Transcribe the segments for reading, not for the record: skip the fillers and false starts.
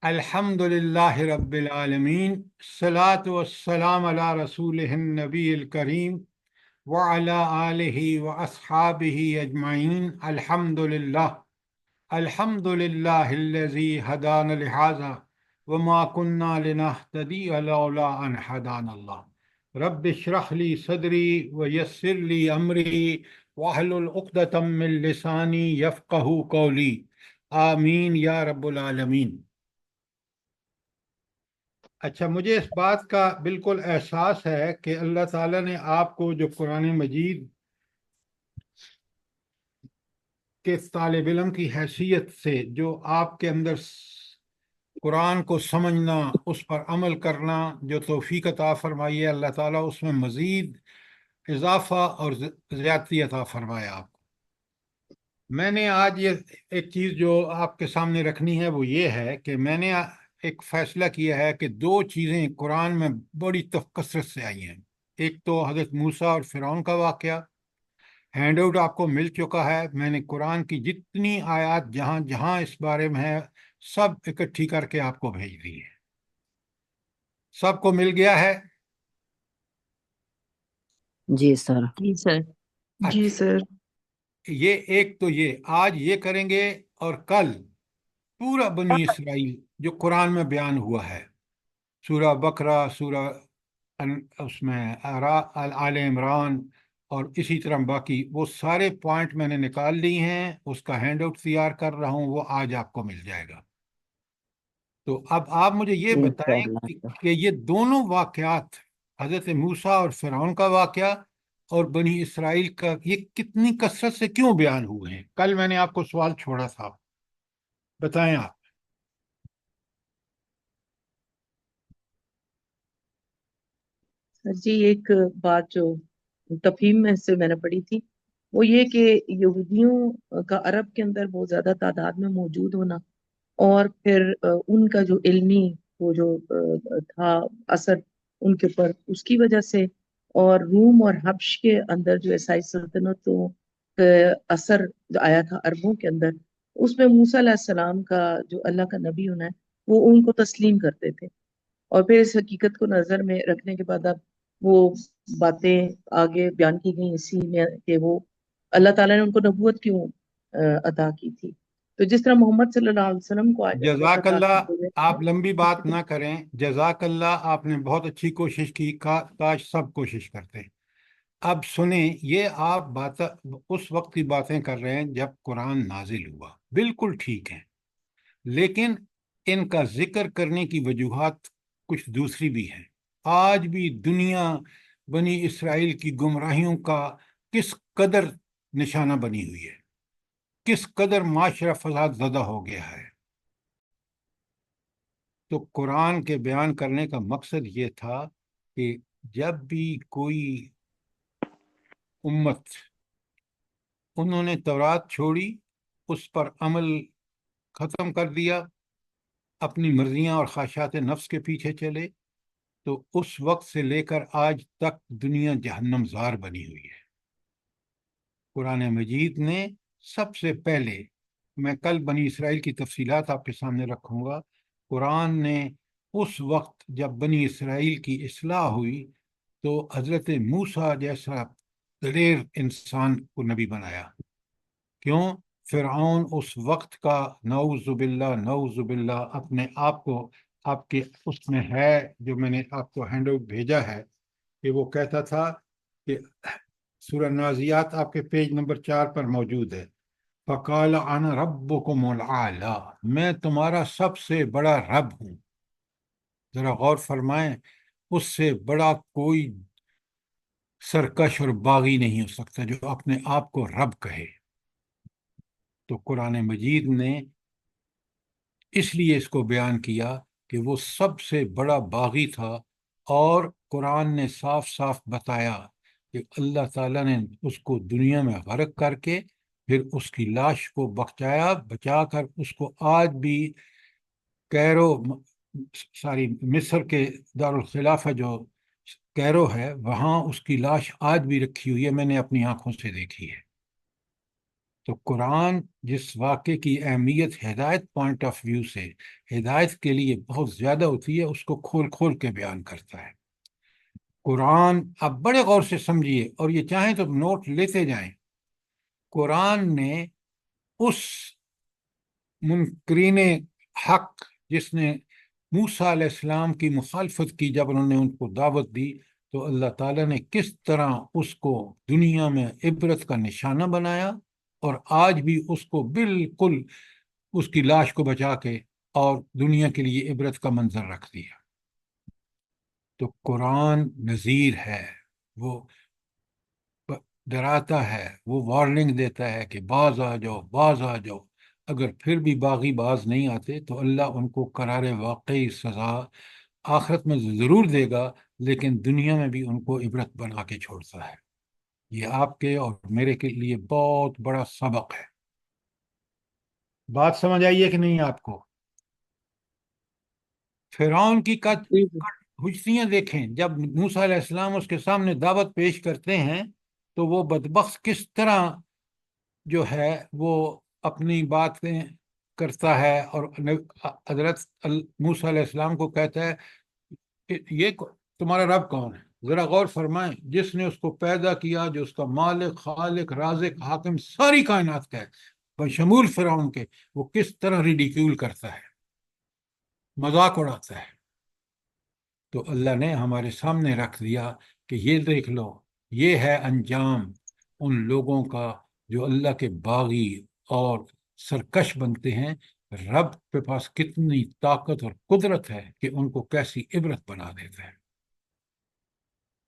الحمد للہ رب العالمین، الصلاۃ والسلام علی رسولہ النبی الکریم وعلی آلہ واصحابہ اجمعین۔ الحمد للہ الذی ہدانا لہذا وما کنا لنہتدی لولا ان ہدانا اللہ۔ رب اشرح لی صدری ویسر لی امری واحلل عقدۃ من لسانی یفقہوا قولی، آمین یا رب العالمین۔ اچھا، مجھے اس بات کا بالکل احساس ہے کہ اللہ تعالیٰ نے آپ کو جو قرآن مجید کے طالب علم کی حیثیت سے جو آپ کے اندر قرآن کو سمجھنا، اس پر عمل کرنا جو توفیق عطا فرمائی ہے، اللہ تعالیٰ اس میں مزید اضافہ اور زیادتی عطا فرمایا آپ کو۔ میں نے آج یہ ایک چیز جو آپ کے سامنے رکھنی ہے وہ یہ ہے کہ میں نے ایک فیصلہ کیا ہے کہ دو چیزیں قرآن میں بڑی کثرت سے آئی ہیں۔ ایک تو حضرت موسیٰ اور فرعون کا واقعہ، ہینڈ آؤٹ آپ کو مل چکا ہے۔ میں نے قرآن کی جتنی آیات جہاں جہاں اس بارے میں ہے سب اکٹھی کر کے آپ کو بھیج دی ہے۔ سب کو مل گیا ہے؟ جی سر۔ جی سر۔ جی اچھا، سر۔ یہ ایک تو یہ آج یہ کریں گے، اور کل پورا بنی اسرائیل جو قرآن میں بیان ہوا ہے، سورہ بقرہ، سورہ اس میں آل عمران، اور اسی طرح باقی وہ سارے پوائنٹ میں نے نکال لی ہیں، اس کا ہینڈ آؤٹ تیار کر رہا ہوں، وہ آج آپ کو مل جائے گا۔ تو اب آپ مجھے یہ بتائیں انشاءاللہ سر۔ کہ یہ دونوں واقعات، حضرت موسیٰ اور فرعون کا واقعہ اور بنی اسرائیل کا، یہ کتنی کثرت سے کیوں بیان ہوئے ہیں؟ کل میں نے آپ کو سوال چھوڑا تھا، بتائیں آپ۔ سر جی، ایک بات جو تفہیم میں سے میں نے پڑھی تھی وہ یہ کہ یہودیوں کا عرب کے اندر بہت زیادہ تعداد میں موجود ہونا، اور پھر ان کا جو علمی وہ جو تھا اثر ان کے اوپر، اس کی وجہ سے، اور روم اور حبش کے اندر جو عیسائی سلطنتوں کا اثر جو آیا تھا عربوں کے اندر، اس میں موسیٰ علیہ السلام کا جو اللہ کا نبی ہونا ہے وہ ان کو تسلیم کرتے تھے، اور پھر اس حقیقت کو نظر میں رکھنے کے بعد اب وہ باتیں آگے بیان کی گئی اسی میں کہ وہ اللہ تعالیٰ نے ان کو نبوت کیوں عطا کی تھی۔ تو جس طرح محمد صلی اللہ علیہ وسلم کو آج نبوت جزاک عطا اللہ، کی گئی ہے، آپ لمبی بات نہ کریں۔ جزاک اللہ، آپ نے بہت اچھی کوشش کی، کاش سب کوشش کرتے۔ اب سنیں، یہ آپ بات اس وقت کی باتیں کر رہے ہیں جب قرآن نازل ہوا، بالکل ٹھیک ہے، لیکن ان کا ذکر کرنے کی وجوہات کچھ دوسری بھی ہیں۔ آج بھی دنیا بنی اسرائیل کی گمراہیوں کا کس قدر نشانہ بنی ہوئی ہے، کس قدر معاشرہ فساد زدہ ہو گیا ہے۔ تو قرآن کے بیان کرنے کا مقصد یہ تھا کہ جب بھی کوئی امت، انہوں نے تورات چھوڑی، اس پر عمل ختم کر دیا، اپنی مرضیاں اور خواہشات نفس کے پیچھے چلے، تو اس وقت سے لے کر آج تک دنیا جہنم زار بنی ہوئی ہے۔ قرآن مجید نے سب سے پہلے، میں کل بنی اسرائیل کی تفصیلات آپ کے سامنے رکھوں گا، قرآن نے اس وقت جب بنی اسرائیل کی اصلاح ہوئی تو حضرت موسیٰ جیسا دلیر انسان کو نبی بنایا۔ کیوں؟ فرعون اس وقت کا، نعوذ باللہ نعوذ باللہ، اپنے آپ کو، آپ کے اس میں ہے جو میں نے آپ کو ہینڈ آؤٹ بھیجا ہے، کہ وہ کہتا تھا کہ سورہ نازیات آپ کے پیج نمبر 4 پر موجود ہے، فَقَالَ أَنَا رَبُّكُمُ الْأَعْلَىٰ، میں تمہارا سب سے بڑا رب ہوں۔ ذرا غور فرمائیں، اس سے بڑا کوئی سرکش اور باغی نہیں ہو سکتا جو اپنے آپ کو رب کہے۔ تو قرآن مجید نے اس لیے اس کو بیان کیا کہ وہ سب سے بڑا باغی تھا، اور قرآن نے صاف صاف بتایا کہ اللہ تعالیٰ نے اس کو دنیا میں غرق کر کے پھر اس کی لاش کو بچا کر اس کو آج بھی کیرو، مصر کے دارالخلافہ جو کیرو ہے، وہاں اس کی لاش آج بھی رکھی ہوئی ہے، میں نے اپنی آنکھوں سے دیکھی ہے۔ تو قرآن جس واقعے کی اہمیت ہدایت پوائنٹ آف ویو سے ہدایت کے لیے بہت زیادہ ہوتی ہے، اس کو کھول کھول کے بیان کرتا ہے۔ قرآن آپ بڑے غور سے سمجھیے، اور یہ چاہیں تو نوٹ لیتے جائیں۔ قرآن نے اس منکرین حق جس نے موسیٰ علیہ السلام کی مخالفت کی، جب انہوں نے ان کو دعوت دی، تو اللہ تعالیٰ نے کس طرح اس کو دنیا میں عبرت کا نشانہ بنایا، اور آج بھی اس کو بالکل اس کی لاش کو بچا کے اور دنیا کے لیے عبرت کا منظر رکھ دیا۔ تو قرآن نذیر ہے، وہ ڈراتا ہے، وہ وارننگ دیتا ہے کہ باز آ جاؤ، باز آ جاؤ۔ اگر پھر بھی باغی باز نہیں آتے تو اللہ ان کو قرار واقعی سزا آخرت میں ضرور دے گا، لیکن دنیا میں بھی ان کو عبرت بنا کے چھوڑتا ہے۔ یہ آپ کے اور میرے کے لیے بہت بڑا سبق ہے۔ بات سمجھ آئیے کہ نہیں آپ کو؟ فرعون کی جی جی حجتیاں دیکھیں، جب موسیٰ علیہ السلام اس کے سامنے دعوت پیش کرتے ہیں تو وہ بدبخت کس طرح جو ہے وہ اپنی باتیں کرتا ہے، اور حضرت موسیٰ علیہ السلام کو کہتا ہے کہ یہ تمہارا رب کون ہے؟ ذرا غور فرمائیں، جس نے اس کو پیدا کیا، جو اس کا مالک، خالق، رازق، حاکم ساری کائنات کا ہے، بشمول فرعون کے، وہ کس طرح ریڈیکیول کرتا ہے، مذاق اڑاتا ہے۔ تو اللہ نے ہمارے سامنے رکھ دیا کہ یہ دیکھ لو، یہ ہے انجام ان لوگوں کا جو اللہ کے باغی اور سرکش بنتے ہیں۔ رب کے پاس کتنی طاقت اور قدرت ہے کہ ان کو کیسی عبرت بنا دیتا ہے۔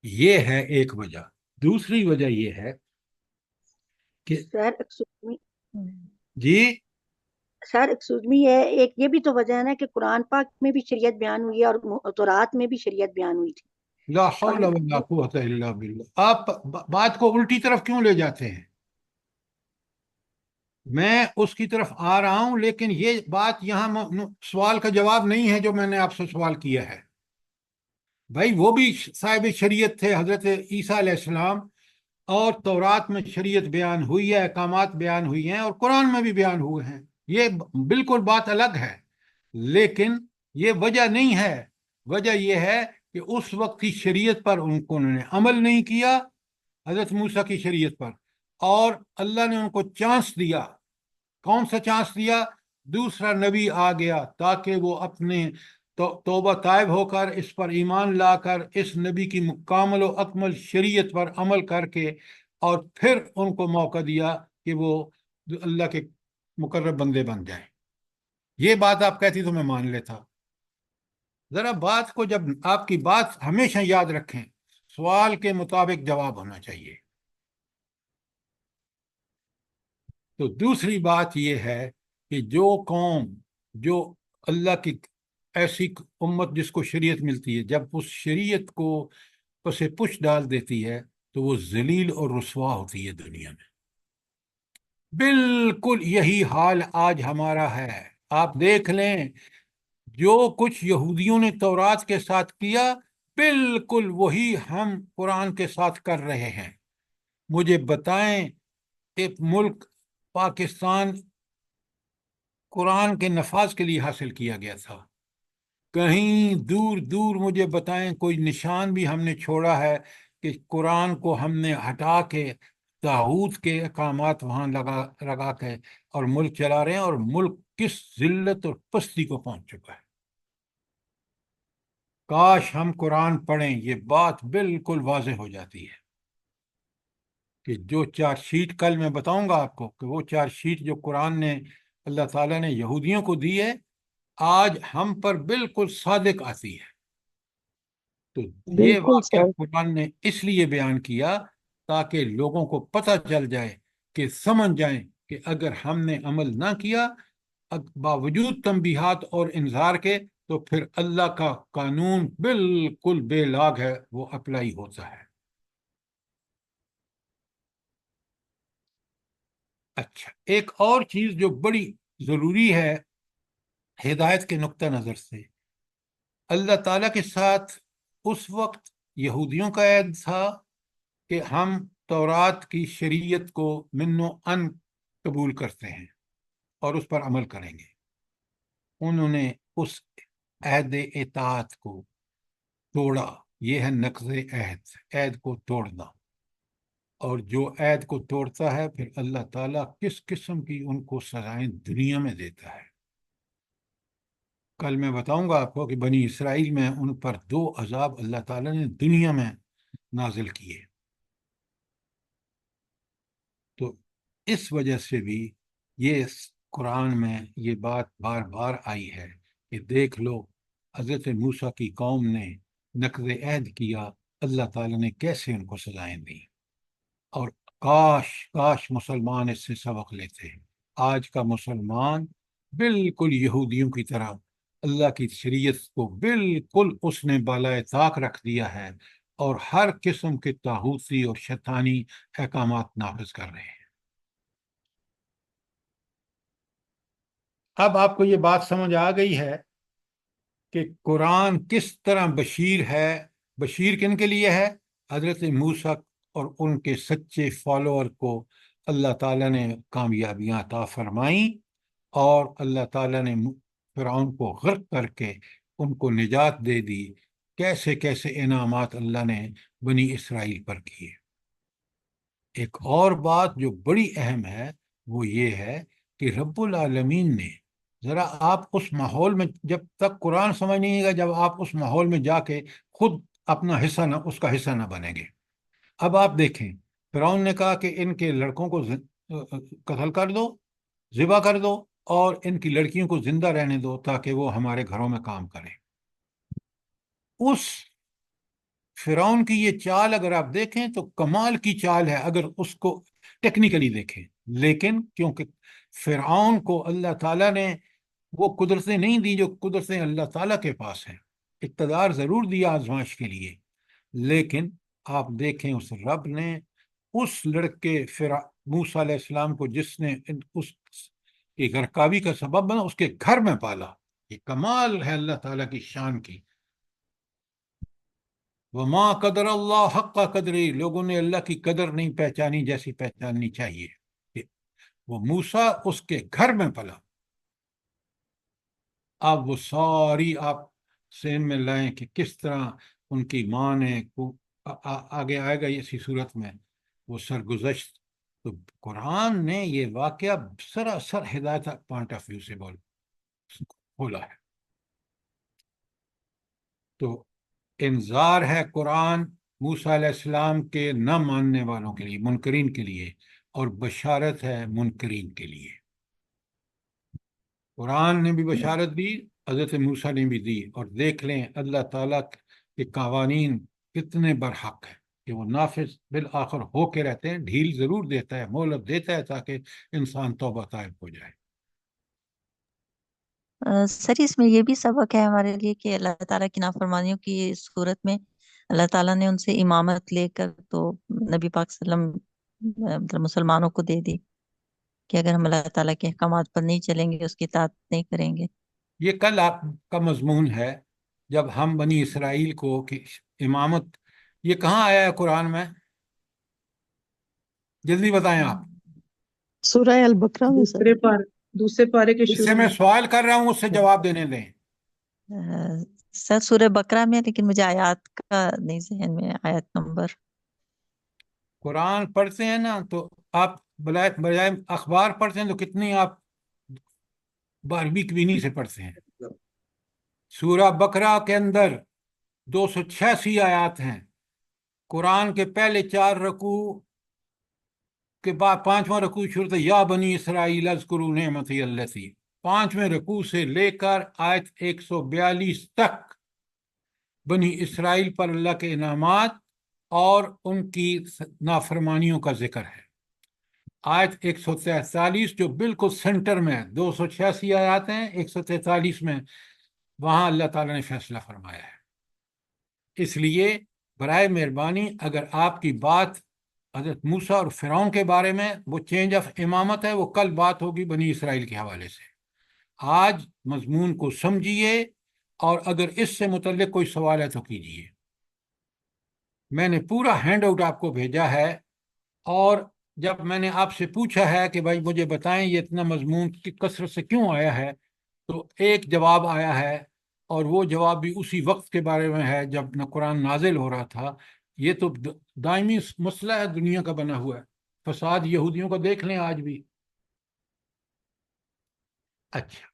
یہ ہے ایک وجہ۔ دوسری وجہ یہ ہے کہ سر جی ایکسکیوز می، ایک یہ بھی تو وجہ ہے نا کہ قرآن پاک میں بھی شریعت بیان ہوئی ہے اور تورات میں بھی شریعت بیان ہوئی تھی۔ لا حول ولا قوت الا باللہ۔ آپ بات کو الٹی طرف کیوں لے جاتے ہیں؟ میں اس کی طرف آ رہا ہوں، لیکن یہ بات یہاں سوال کا جواب نہیں ہے جو میں نے آپ سے سوال کیا ہے۔ بھائی وہ بھی صاحب شریعت تھے، حضرت عیسیٰ علیہ السلام، اور تورات میں شریعت بیان ہوئی ہے، احکامات بیان ہوئی ہیں، اور قرآن میں بھی بیان ہوئے ہیں، یہ بالکل بات الگ ہے۔ لیکن یہ وجہ نہیں ہے، وجہ یہ ہے کہ اس وقت کی شریعت پر انہوں نے عمل نہیں کیا، حضرت موسیٰ کی شریعت پر، اور اللہ نے ان کو چانس دیا۔ کون سا چانس دیا؟ دوسرا نبی آ گیا تاکہ وہ اپنے توبہ طائب ہو کر اس پر ایمان لا کر اس نبی کی مکمل و اکمل شریعت پر عمل کر کے، اور پھر ان کو موقع دیا کہ وہ اللہ کے مقرب بندے بن جائیں۔ یہ بات آپ کہتی تو میں مان لیتا۔ ذرا بات کو، جب آپ کی بات ہمیشہ یاد رکھیں، سوال کے مطابق جواب ہونا چاہیے۔ تو دوسری بات یہ ہے کہ جو قوم، جو اللہ کی ایسی امت جس کو شریعت ملتی ہے، جب اس شریعت کو پس پش ڈال دیتی ہے تو وہ ذلیل اور رسوا ہوتی ہے دنیا میں۔ بالکل یہی حال آج ہمارا ہے۔ آپ دیکھ لیں، جو کچھ یہودیوں نے تورات کے ساتھ کیا، بالکل وہی ہم قرآن کے ساتھ کر رہے ہیں۔ مجھے بتائیں، ایک ملک پاکستان قرآن کے نفاذ کے لیے حاصل کیا گیا تھا، کہیں دور دور مجھے بتائیں کوئی نشان بھی ہم نے چھوڑا ہے کہ قرآن کو ہم نے ہٹا کے طاغوت کے احکامات وہاں لگا کے اور ملک چلا رہے ہیں، اور ملک کس ذلت اور پستی کو پہنچ چکا ہے۔ کاش ہم قرآن پڑھیں، یہ بات بالکل واضح ہو جاتی ہے کہ جو چارج شیٹ کل میں بتاؤں گا آپ کو، کہ وہ چارج شیٹ جو قرآن نے، اللہ تعالیٰ نے یہودیوں کو دی ہے، آج ہم پر بالکل صادق آتی ہے۔ تو یہ بالکل واقعہ سر، قرآن نے اس لیے بیان کیا تاکہ لوگوں کو پتہ چل جائے، کہ سمجھ جائیں کہ اگر ہم نے عمل نہ کیا باوجود تنبیہات اور انذار کے، تو پھر اللہ کا قانون بالکل بے لاگ ہے، وہ اپلائی ہوتا ہے۔ اچھا، ایک اور چیز جو بڑی ضروری ہے ہدایت کے نقطہ نظر سے، اللہ تعالیٰ کے ساتھ اس وقت یہودیوں کا عہد تھا کہ ہم تورات کی شریعت کو من و ان قبول کرتے ہیں اور اس پر عمل کریں گے۔ انہوں نے اس عہد اطاعت کو توڑا، یہ ہے نقض عہد، عہد کو توڑنا۔ اور جو عہد کو توڑتا ہے پھر اللہ تعالیٰ کس قسم کی ان کو سزائیں دنیا میں دیتا ہے۔ کل میں بتاؤں گا آپ کو کہ بنی اسرائیل میں ان پر 2 عذاب اللہ تعالیٰ نے دنیا میں نازل کیے۔ تو اس وجہ سے بھی یہ قرآن میں یہ بات بار بار آئی ہے کہ دیکھ لو حضرت موسیٰ کی قوم نے نقض عہد کیا، اللہ تعالیٰ نے کیسے ان کو سزائیں دیں۔ اور کاش کاش مسلمان اس سے سبق لیتے ہیں۔ آج کا مسلمان بالکل یہودیوں کی طرح اللہ کی شریعت کو بالکل اس نے بالائے طاق رکھ دیا ہے اور ہر قسم کے طاغوتی اور شیطانی احکامات نافذ کر رہے ہیں۔ اب آپ کو یہ بات سمجھ آ گئی ہے کہ قرآن کس طرح بشیر ہے۔ بشیر کن کے لیے ہے؟ حضرت موسیٰ اور ان کے سچے فالوور کو اللہ تعالیٰ نے کامیابیاں عطا فرمائیں، اور اللہ تعالیٰ نے فرعون کو غرق کر کے ان کو نجات دے دی۔ کیسے کیسے انعامات اللہ نے بنی اسرائیل پر کیے۔ ایک اور بات جو بڑی اہم ہے وہ یہ ہے کہ رب العالمین نے ذرا آپ اس ماحول میں، جب تک قرآن سمجھ نہیں گا، جب آپ اس ماحول میں جا کے خود اپنا حصہ نہ، اس کا حصہ نہ بنیں گے۔ اب آپ دیکھیں، فرعون نے کہا کہ ان کے لڑکوں کو قتل کر دو، ذبح کر دو، اور ان کی لڑکیوں کو زندہ رہنے دو تاکہ وہ ہمارے گھروں میں کام کریں۔ اس فرعون کی یہ چال اگر آپ دیکھیں تو کمال کی چال ہے اگر اس کو ٹیکنیکلی دیکھیں، لیکن کیونکہ فرعون کو اللہ تعالیٰ نے وہ قدرتیں نہیں دی جو قدرتیں اللہ تعالیٰ کے پاس ہیں۔ اقتدار ضرور دیا آزمائش کے لیے، لیکن آپ دیکھیں اس رب نے اس لڑکے موسیٰ علیہ السلام کو، جس نے اس کی غرقابی کا سبب بنا، اس کے گھر میں پالا۔ یہ کمال ہے اللہ تعالیٰ کی شان کی۔ وما قدر اللہ حق قدری، لوگوں نے اللہ کی قدر نہیں پہچانی جیسی پہچاننی چاہیے۔ وہ موسیٰ اس کے گھر میں پلا۔ اب وہ ساری آپ سین میں لائیں کہ کس طرح ان کی ماں نے آگے آئے گا اسی صورت میں وہ سرگزشت۔ تو قرآن نے یہ واقعہ سراسر ہدایت پوائنٹ آف ویو سے بولا ہے۔ تو انذار ہے قرآن موسیٰ علیہ السلام کے نہ ماننے والوں کے لیے، منکرین کے لیے، اور بشارت ہے منکرین کے لیے۔ قرآن نے بھی بشارت دی، حضرت موسیٰ نے بھی دی، اور دیکھ لیں اللہ تعالیٰ کے قوانین کتنے برحق ہیں کہ وہ نافذ بالآخر ہو کے رہتے ہیں۔ ڈھیل ضرور دیتا ہے، مہلت دیتا ہے تاکہ انسان توبہ طائب ہو جائے۔ سر اس میں یہ بھی سبق ہے ہمارے لیے کہ اللہ تعالیٰ کی نافرمانیوں کی صورت میں اللہ تعالیٰ نے ان سے امامت لے کر تو نبی پاک صلی اللہ علیہ وسلم مسلمانوں کو دے دی کہ اگر ہم اللہ تعالیٰ کے احکامات پر نہیں چلیں گے، اس کی اطاعت نہیں کریں گے۔ یہ کل آپ کا مضمون ہے جب ہم بنی اسرائیل کو کہ امامت، یہ کہاں آیا ہے قرآن میں؟ جلدی بتائیں آپ۔ سورہ البقرہ میں سر۔ دوسرے پارے کے جس سے شروع میں میں۔ سوال کر رہا ہوں اس سے جواب دینے دیں۔ سر سورہ بقرہ میں، لیکن مجھے آیات کا نہیں ذہن میں، آیت نمبر۔ قرآن پڑھتے ہیں نا تو آپ بجائے اخبار پڑھتے ہیں تو کتنی آپ 12ویں کبینی سے پڑھتے ہیں۔ سورہ بقرہ کے اندر 286 آیات ہیں۔ قرآن کے پہلے 4 رکوع کے بعد 5واں رکوع شروع ہوتا ہے یا بنی اسرائیل اذکروا نعمتی التی، 5ویں رکوع سے لے کر آیت 142 تک بنی اسرائیل پر اللہ کے انعامات اور ان کی نافرمانیوں کا ذکر ہے۔ آیت 143 جو بالکل سینٹر میں، 286 آیات ہیں، 143 میں وہاں اللہ تعالیٰ نے فیصلہ فرمایا ہے۔ اس لیے برائے مہربانی اگر آپ کی بات حضرت موسیٰ اور فرعون کے بارے میں وہ چینج آف امامت ہے، وہ کل بات ہوگی بنی اسرائیل کے حوالے سے۔ آج مضمون کو سمجھیے، اور اگر اس سے متعلق کوئی سوال ہے تو کیجیے۔ میں نے پورا ہینڈ آؤٹ آپ کو بھیجا ہے، اور جب میں نے آپ سے پوچھا ہے کہ بھائی مجھے بتائیں یہ اتنا مضمون کی کثرت سے کیوں آیا ہے، تو ایک جواب آیا ہے، اور وہ جواب بھی اسی وقت کے بارے میں ہے جب نہ قرآن نازل ہو رہا تھا۔ یہ تو دائمی مسئلہ ہے دنیا کا بنا ہوا ہے، فساد یہودیوں کا دیکھ لیں آج بھی۔ اچھا،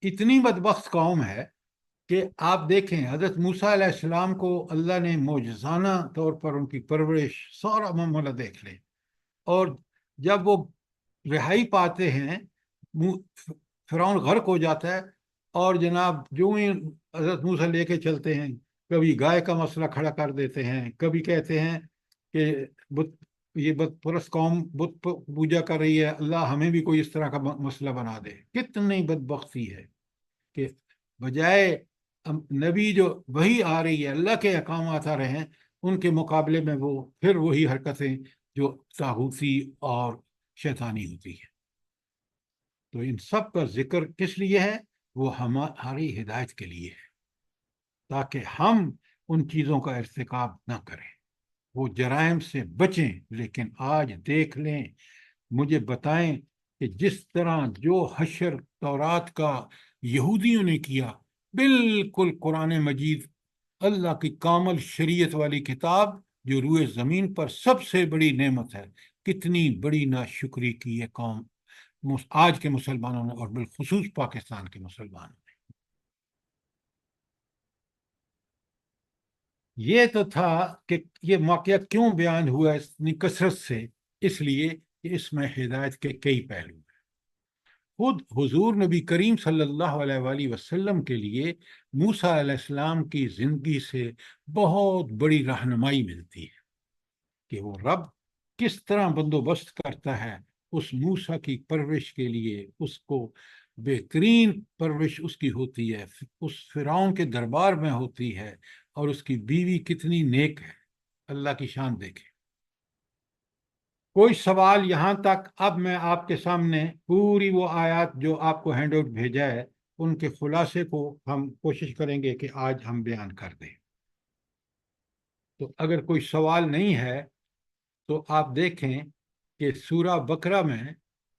اتنی بدبخت قوم ہے کہ آپ دیکھیں حضرت موسیٰ علیہ السلام کو اللہ نے معجزانہ طور پر ان کی پرورش سارا معاملہ دیکھ لیں، اور جب وہ رہائی پاتے ہیں فرعون غرق ہو جاتا ہے، اور جناب جو ہی حضرت موسیٰ لے کے چلتے ہیں، کبھی گائے کا مسئلہ کھڑا کر دیتے ہیں، کبھی کہتے ہیں کہ یہ بت پرست قوم بت پوجا کر رہی ہے، اللہ ہمیں بھی کوئی اس طرح کا مسئلہ بنا دے۔ کتنی بدبختی ہے کہ بجائے نبی جو وہی آ رہی ہے، اللہ کے احکامات آ رہے ہیں، ان کے مقابلے میں وہ پھر وہی حرکتیں جو طاغوتی اور شیطانی ہوتی ہے۔ تو ان سب کا ذکر کس لیے ہے؟ وہ ہماری ہدایت کے لیے ہے، تاکہ ہم ان چیزوں کا ارتکاب نہ کریں، وہ جرائم سے بچیں۔ لیکن آج دیکھ لیں، مجھے بتائیں کہ جس طرح جو حشر تورات کا یہودیوں نے کیا، بالکل قرآن مجید اللہ کی کامل شریعت والی کتاب جو روئے زمین پر سب سے بڑی نعمت ہے، کتنی بڑی ناشکری کی ہے قوم آج کے مسلمانوں نے، اور بالخصوص پاکستان کے مسلمانوں نے۔ یہ تو تھا کہ یہ واقعہ کیوں بیان ہوا اتنی کثرت سے، اس لیے کہ اس میں ہدایت کے کئی پہلو ہیں۔ خود حضور نبی کریم صلی اللہ علیہ وآلہ وسلم کے لیے موسیٰ علیہ السلام کی زندگی سے بہت بڑی رہنمائی ملتی ہے کہ وہ رب کس طرح بندوبست کرتا ہے اس موسیٰ کی پرورش کے لیے۔ اس کو بہترین پرورش اس کی ہوتی ہے، اس فرعون کے دربار میں ہوتی ہے، اور اس کی بیوی کتنی نیک ہے، اللہ کی شان دیکھیں۔ کوئی سوال یہاں تک؟ اب میں آپ کے سامنے پوری وہ آیات جو آپ کو ہینڈ آؤٹ بھیجا ہے، ان کے خلاصے کو ہم کوشش کریں گے کہ آج ہم بیان کر دیں۔ تو اگر کوئی سوال نہیں ہے تو آپ دیکھیں کہ سورہ بقرہ میں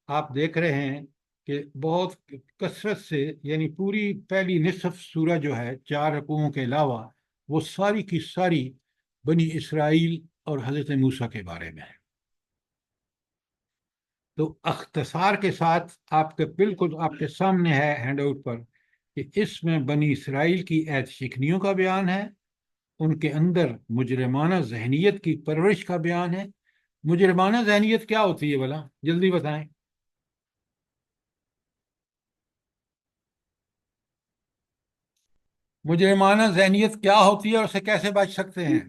آپ دیکھ رہے ہیں کہ بہت کثرت سے، یعنی پوری پہلی نصف سورہ جو ہے 4 رکوعوں کے علاوہ، وہ ساری کی ساری بنی اسرائیل اور حضرت موسیٰ کے بارے میں ہے۔ تو اختصار کے ساتھ آپ کے بالکل آپ کے سامنے ہے ہینڈ آؤٹ پر کہ اس میں بنی اسرائیل کی عہد شکنیوں کا بیان ہے، ان کے اندر مجرمانہ ذہنیت کی پرورش کا بیان ہے۔ مجرمانہ ذہنیت کیا ہوتی ہے بھلا؟ جلدی بتائیں۔ مجرمانہ ذہنیت کیا ہوتی ہے اور اسے کیسے بچ سکتے ہیں؟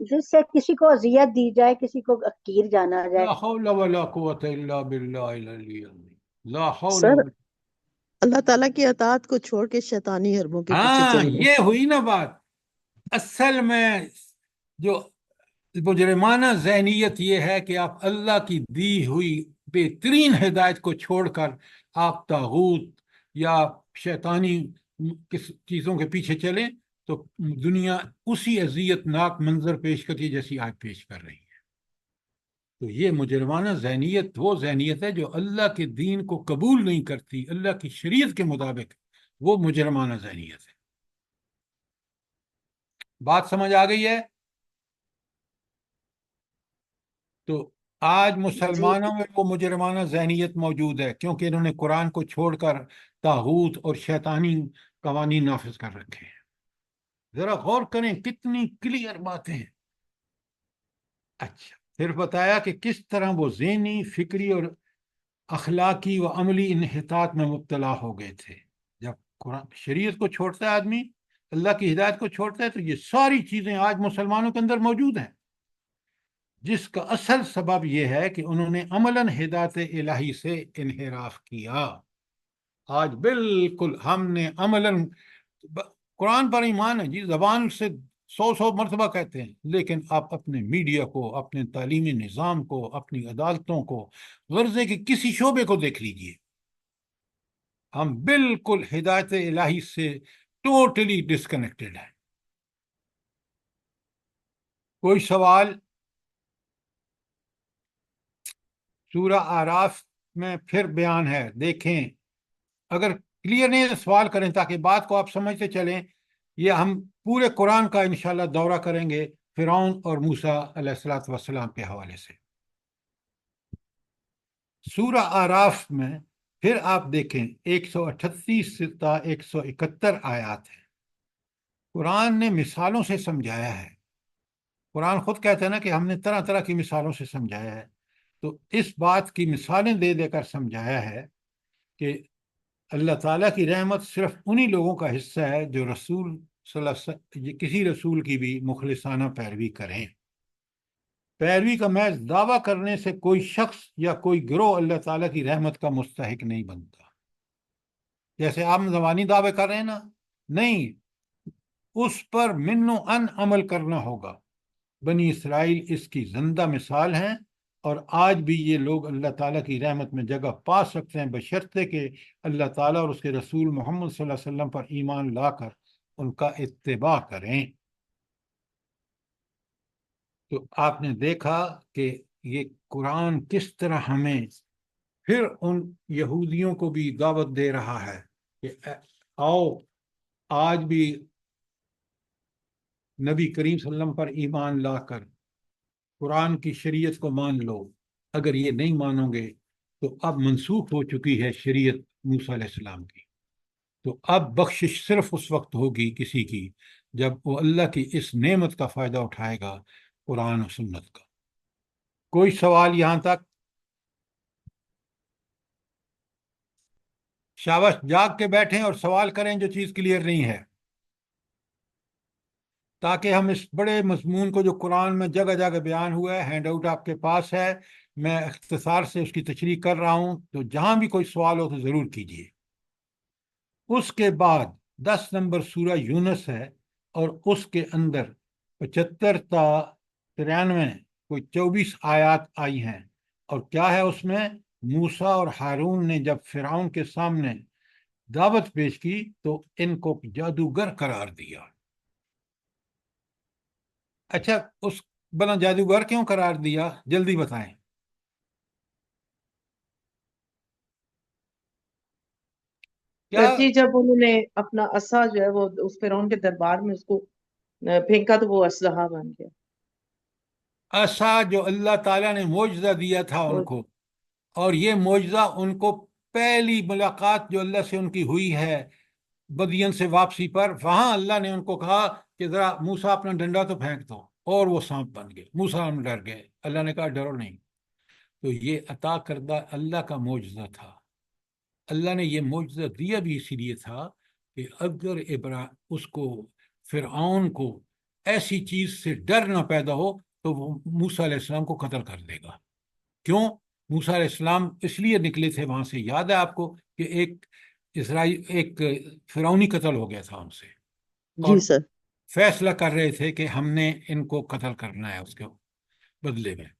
جس سے کسی کو اذیت دی جائے، کسی کو حقیر جانا جائے۔ لا حول ولا قوت الا باللہ العلی العظیم، لا حول سر ولا... اللہ تعالیٰ کی اطاعت کو چھوڑ کے شیطانی حربوں کے پیچھے ہاں، چلنا۔ یہ ہوئی نا بات۔ اصل میں جو مجرمانہ ذہنیت یہ ہے کہ آپ اللہ کی دی ہوئی بہترین ہدایت کو چھوڑ کر آپ طاغوت یا شیطانی چیزوں کے پیچھے چلیں، تو دنیا اسی اذیت ناک منظر پیش کرتی ہے جیسی آج پیش کر رہی ہے۔ تو یہ مجرمانہ ذہنیت وہ ذہنیت ہے جو اللہ کے دین کو قبول نہیں کرتی، اللہ کی شریعت کے مطابق، وہ مجرمانہ ذہنیت ہے۔ بات سمجھ آ گئی ہے؟ تو آج جی مسلمانوں میں وہ مجرمانہ ذہنیت موجود ہے، کیونکہ انہوں نے قرآن کو چھوڑ کر طاغوت اور شیطانی قوانین نافذ کر رکھے ہیں۔ ذرا غور کریں، کتنی کلیئر باتیں ہیں۔ اچھا، پھر بتایا کہ کس طرح وہ ذہنی، فکری اور اخلاقی و عملی انحطاط میں مبتلا ہو گئے تھے۔ جب قرآن شریعت کو چھوڑتا ہے آدمی، اللہ کی ہدایت کو چھوڑتا ہے، تو یہ ساری چیزیں آج مسلمانوں کے اندر موجود ہیں، جس کا اصل سبب یہ ہے کہ انہوں نے عملاً ہدایت الہی سے انحراف کیا۔ آج بالکل ہم نے عملاً قرآن پر ایمان ہے جی، زبان سے 100 مرتبہ کہتے ہیں، لیکن آپ اپنے میڈیا کو، اپنے تعلیمی نظام کو، اپنی عدالتوں کو، غرضے کے کسی شعبے کو دیکھ لیجئے، ہم بالکل ہدایت الہی سے ٹوٹلی ڈسکنیکٹڈ ہیں۔ کوئی سوال؟ سورہ آراف میں پھر بیان ہے. دیکھیں اگر کلیئر نہیں ہے سوال کریں تاکہ بات کو آپ سمجھتے چلیں. یہ ہم پورے قرآن کا انشاءاللہ دورہ کریں گے فرعون اور موسیٰ علیہ الصلوۃ والسلام کے حوالے سے. سورہ آراف میں پھر آپ دیکھیں 138 تا 171 آیات ہیں. قرآن نے مثالوں سے سمجھایا ہے. قرآن خود کہتا ہے نا کہ ہم نے طرح طرح کی مثالوں سے سمجھایا ہے. تو اس بات کی مثالیں دے دے کر سمجھایا ہے کہ اللہ تعالیٰ کی رحمت صرف انہی لوگوں کا حصہ ہے جو رسول صلی اللہ علیہ وسلم کسی رسول کی بھی مخلصانہ پیروی کریں. پیروی کا محض دعویٰ کرنے سے کوئی شخص یا کوئی گروہ اللہ تعالیٰ کی رحمت کا مستحق نہیں بنتا. جیسے آپ زبانی دعوے کر رہے ہیں نا, نہیں, اس پر من و ان عمل کرنا ہوگا. بنی اسرائیل اس کی زندہ مثال ہیں اور آج بھی یہ لوگ اللہ تعالیٰ کی رحمت میں جگہ پا سکتے ہیں بشرطے کہ اللہ تعالیٰ اور اس کے رسول محمد صلی اللہ علیہ وسلم پر ایمان لا کر ان کا اتباع کریں. تو آپ نے دیکھا کہ یہ قرآن کس طرح ہمیں پھر ان یہودیوں کو بھی دعوت دے رہا ہے کہ آؤ آج بھی نبی کریم صلی اللہ علیہ وسلم پر ایمان لا کر قرآن کی شریعت کو مان لو. اگر یہ نہیں مانو گے تو اب منسوخ ہو چکی ہے شریعت موسیٰ علیہ السلام کی. تو اب بخشش صرف اس وقت ہوگی کسی کی جب وہ اللہ کی اس نعمت کا فائدہ اٹھائے گا, قرآن و سنت کا. کوئی سوال یہاں تک؟ شاباش, جاگ کے بیٹھیں اور سوال کریں جو چیز کلیئر نہیں ہے, تاکہ ہم اس بڑے مضمون کو جو قرآن میں جگہ جگہ بیان ہوا ہے, ہینڈ آؤٹ آپ کے پاس ہے, میں اختصار سے اس کی تشریح کر رہا ہوں, تو جہاں بھی کوئی سوال ہو تو ضرور کیجیے. اس کے بعد 10 نمبر سورہ یونس ہے اور اس کے اندر 75 تا 93 کوئی 24 آیات آئی ہیں. اور کیا ہے اس میں؟ موسیٰ اور ہارون نے جب فرعون کے سامنے دعوت پیش کی تو ان کو جادوگر قرار دیا. اچھا, اس بنا جادوگر کیوں قرار دیا, جلدی بتائیں. کیا سر جی جب انہوں نے اپنا عصا جو ہے وہ اس فرعون کے دربار میں اس کو پھینکا تو وہ اسلحہ بن گیا. عصا جو اللہ تعالیٰ نے معجزہ دیا تھا ان کو, اور یہ معجزہ ان کو پہلی ملاقات جو اللہ سے ان کی ہوئی ہے بدین سے واپسی پر, وہاں اللہ نے ان کو کہا کہ ذرا موسیٰ اپنا ڈنڈا تو پھینک دو, اور وہ سانپ بن گئے. موسیٰ ہم ڈر گئے, اللہ نے کہا ڈرو نہیں. تو یہ عطا کردہ اللہ کا معجزہ تھا. اللہ نے یہ معجزہ دیا بھی اسی لیے تھا کہ اگر اس کو فرعون کو ایسی چیز سے ڈر نہ پیدا ہو تو وہ موسیٰ علیہ السلام کو قتل کر دے گا. کیوں؟ موسیٰ علیہ السلام اس لیے نکلے تھے وہاں سے, یاد ہے آپ کو کہ ایک فرعونی قتل ہو گیا تھا ان سے, اور جی سر. فیصلہ کر رہے تھے کہ ہم نے ان کو قتل کرنا ہے اس کے بدلے میں,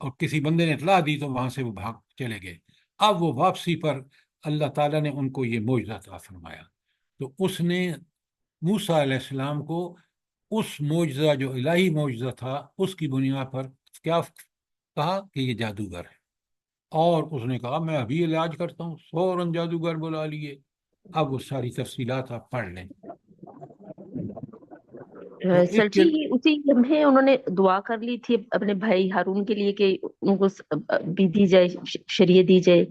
اور کسی بندے نے اطلاع دی تو وہاں سے وہ بھاگ چلے گئے. اب وہ واپسی پر اللہ تعالیٰ نے ان کو یہ معجزہ عطا فرمایا. تو اس نے موسیٰ علیہ السلام کو اس معجزہ جو الہی معجزہ تھا اس کی بنیاد پر کیا کہا کہ یہ جادوگر ہے, اور اس نے کہا میں ابھی علاج کرتا ہوں. فوراً جادوگر بلا لیے. اب وہ ساری تفصیلات آپ پڑھ لیں. سر جی اسی لمحے انہوں نے دعا کر لی تھی اپنے بھائی ہارون کے لیے کہ ان کو بھی دی جائے, شریعت دی جائے.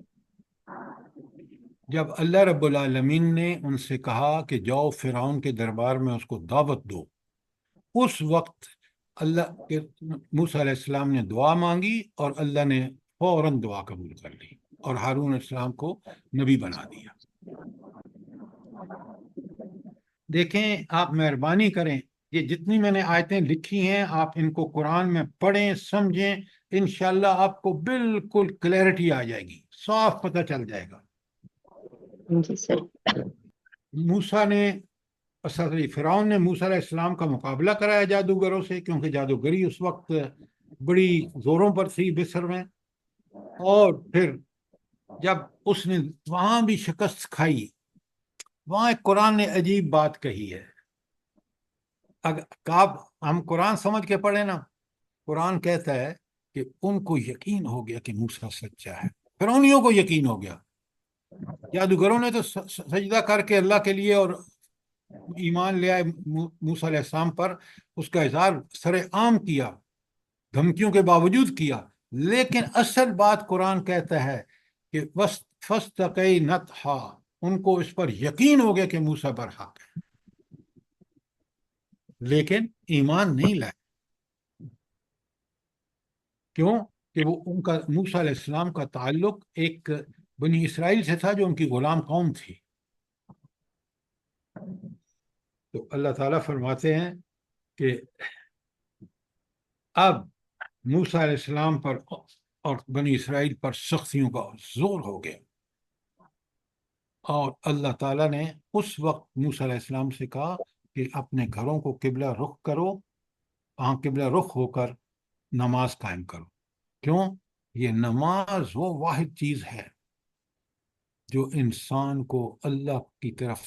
جب اللہ رب العالمین نے ان سے کہا کہ جاؤ فرعون کے دربار میں اس کو دعوت دو, اس وقت اللہ کے موسیٰ علیہ السلام نے دعا مانگی اور اللہ نے فوراً دعا قبول کر لی اور ہارون علیہ السلام کو نبی بنا دیا. دیکھیں آپ مہربانی کریں, یہ جتنی میں نے آیتیں لکھی ہیں آپ ان کو قرآن میں پڑھیں, سمجھیں, انشاءاللہ آپ کو بالکل کلیئرٹی آ جائے گی, صاف پتہ چل جائے گا. جی سر. موسیٰ نے فرعون نے موسیٰ علیہ السلام کا مقابلہ کرایا جادوگروں سے, کیونکہ جادوگری اس وقت بڑی زوروں پر تھی مصر میں. اور پھر جب اس نے وہاں بھی شکست کھائی, وہاں ایک قرآن نے عجیب بات کہی ہے. اگر ہم قرآن سمجھ کے پڑھیں نا, قرآن کہتا ہے کہ ان کو یقین ہو گیا کہ موسیٰ سچا ہے، فرعونیوں کو یقین ہو گیا، جادوگروں نے تو سجدہ کر کے اللہ کے لیے اور ایمان لے آئے موسیٰ علیہ السلام پر، اس کا اظہار سر عام کیا، دھمکیوں کے باوجود کیا، لیکن اصل بات قرآن کہتا ہے کہ فَاسْتَقَيْنَتْهَا، ان کو اس پر یقین ہو گیا کہ موسیٰ برحق ہے، لیکن ایمان نہیں لائے۔ کیوں؟ کہ وہ ان کا موسیٰ علیہ السلام کا تعلق ایک بنی اسرائیل سے تھا جو ان کی غلام قوم تھی۔ تو اللہ تعالیٰ فرماتے ہیں کہ اب موسیٰ علیہ السلام پر اور بنی اسرائیل پر سختیوں کا زور ہو گیا، اور اللہ تعالیٰ نے اس وقت موسیٰ علیہ السلام سے کہا کہ اپنے گھروں کو قبلہ رخ کرو، قبلہ رخ ہو کر نماز قائم کرو۔ کیوں؟ یہ نماز وہ واحد چیز ہے جو انسان کو اللہ کی طرف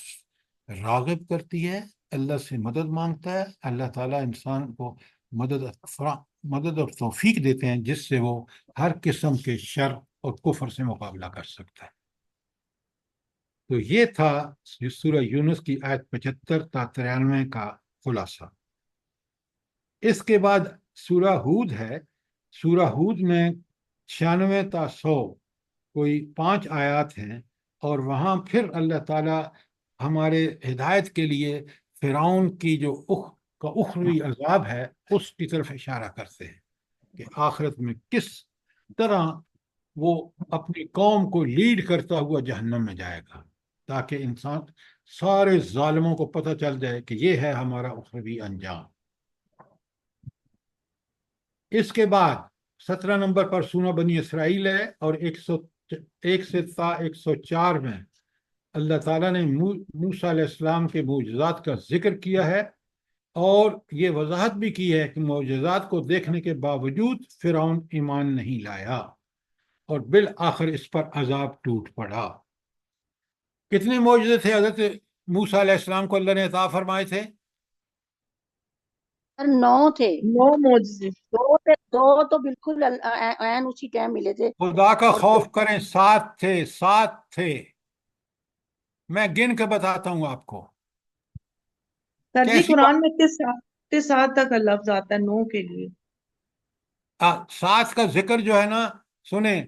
راغب کرتی ہے، اللہ سے مدد مانگتا ہے، اللہ تعالیٰ انسان کو مدد اور توفیق دیتے ہیں جس سے وہ ہر قسم کے شر اور کفر سے مقابلہ کر سکتا ہے۔ تو یہ تھا سورہ یونس کی آیت 75 تا 93 کا خلاصہ۔ اس کے بعد سورہ ہود ہے، سورہ ہود میں 96 تا 100 کوئی 5 آیات ہیں، اور وہاں پھر اللہ تعالیٰ ہمارے ہدایت کے لیے فرعون کی جو اخروی عذاب ہے اس کی طرف اشارہ کرتے ہیں کہ آخرت میں کس طرح وہ اپنی قوم کو لیڈ کرتا ہوا جہنم میں جائے گا، تاکہ انسان سارے ظالموں کو پتہ چل جائے کہ یہ ہے ہمارا اخروی انجام۔ اس کے بعد 17 نمبر پر سورہ بنی اسرائیل ہے، اور 101 سے تا 104 میں اللہ تعالیٰ نے موسیٰ علیہ السلام کے معجزات کا ذکر کیا ہے، اور یہ وضاحت بھی کی ہے کہ معجزات کو دیکھنے کے باوجود فرعون ایمان نہیں لایا، اور بالآخر اس پر عذاب ٹوٹ پڑا۔ کتنے معجزے تھے حضرت موسیٰ علیہ السلام کو اللہ نے عطا فرمائے تھے؟ 9 تھے، 9 معجزے۔ 2 تو بالکل عین اسی ٹائم ملے تھے۔ خدا کا خوف کریں، 7 تھے، 7 تھے، میں گن کے بتاتا ہوں آپ کو۔ سر جی کیسی قرآن میں کس سات تک کا لفظ آتا ہے 9 کے لیے؟ 7 کا ذکر جو ہے نا، سنیں،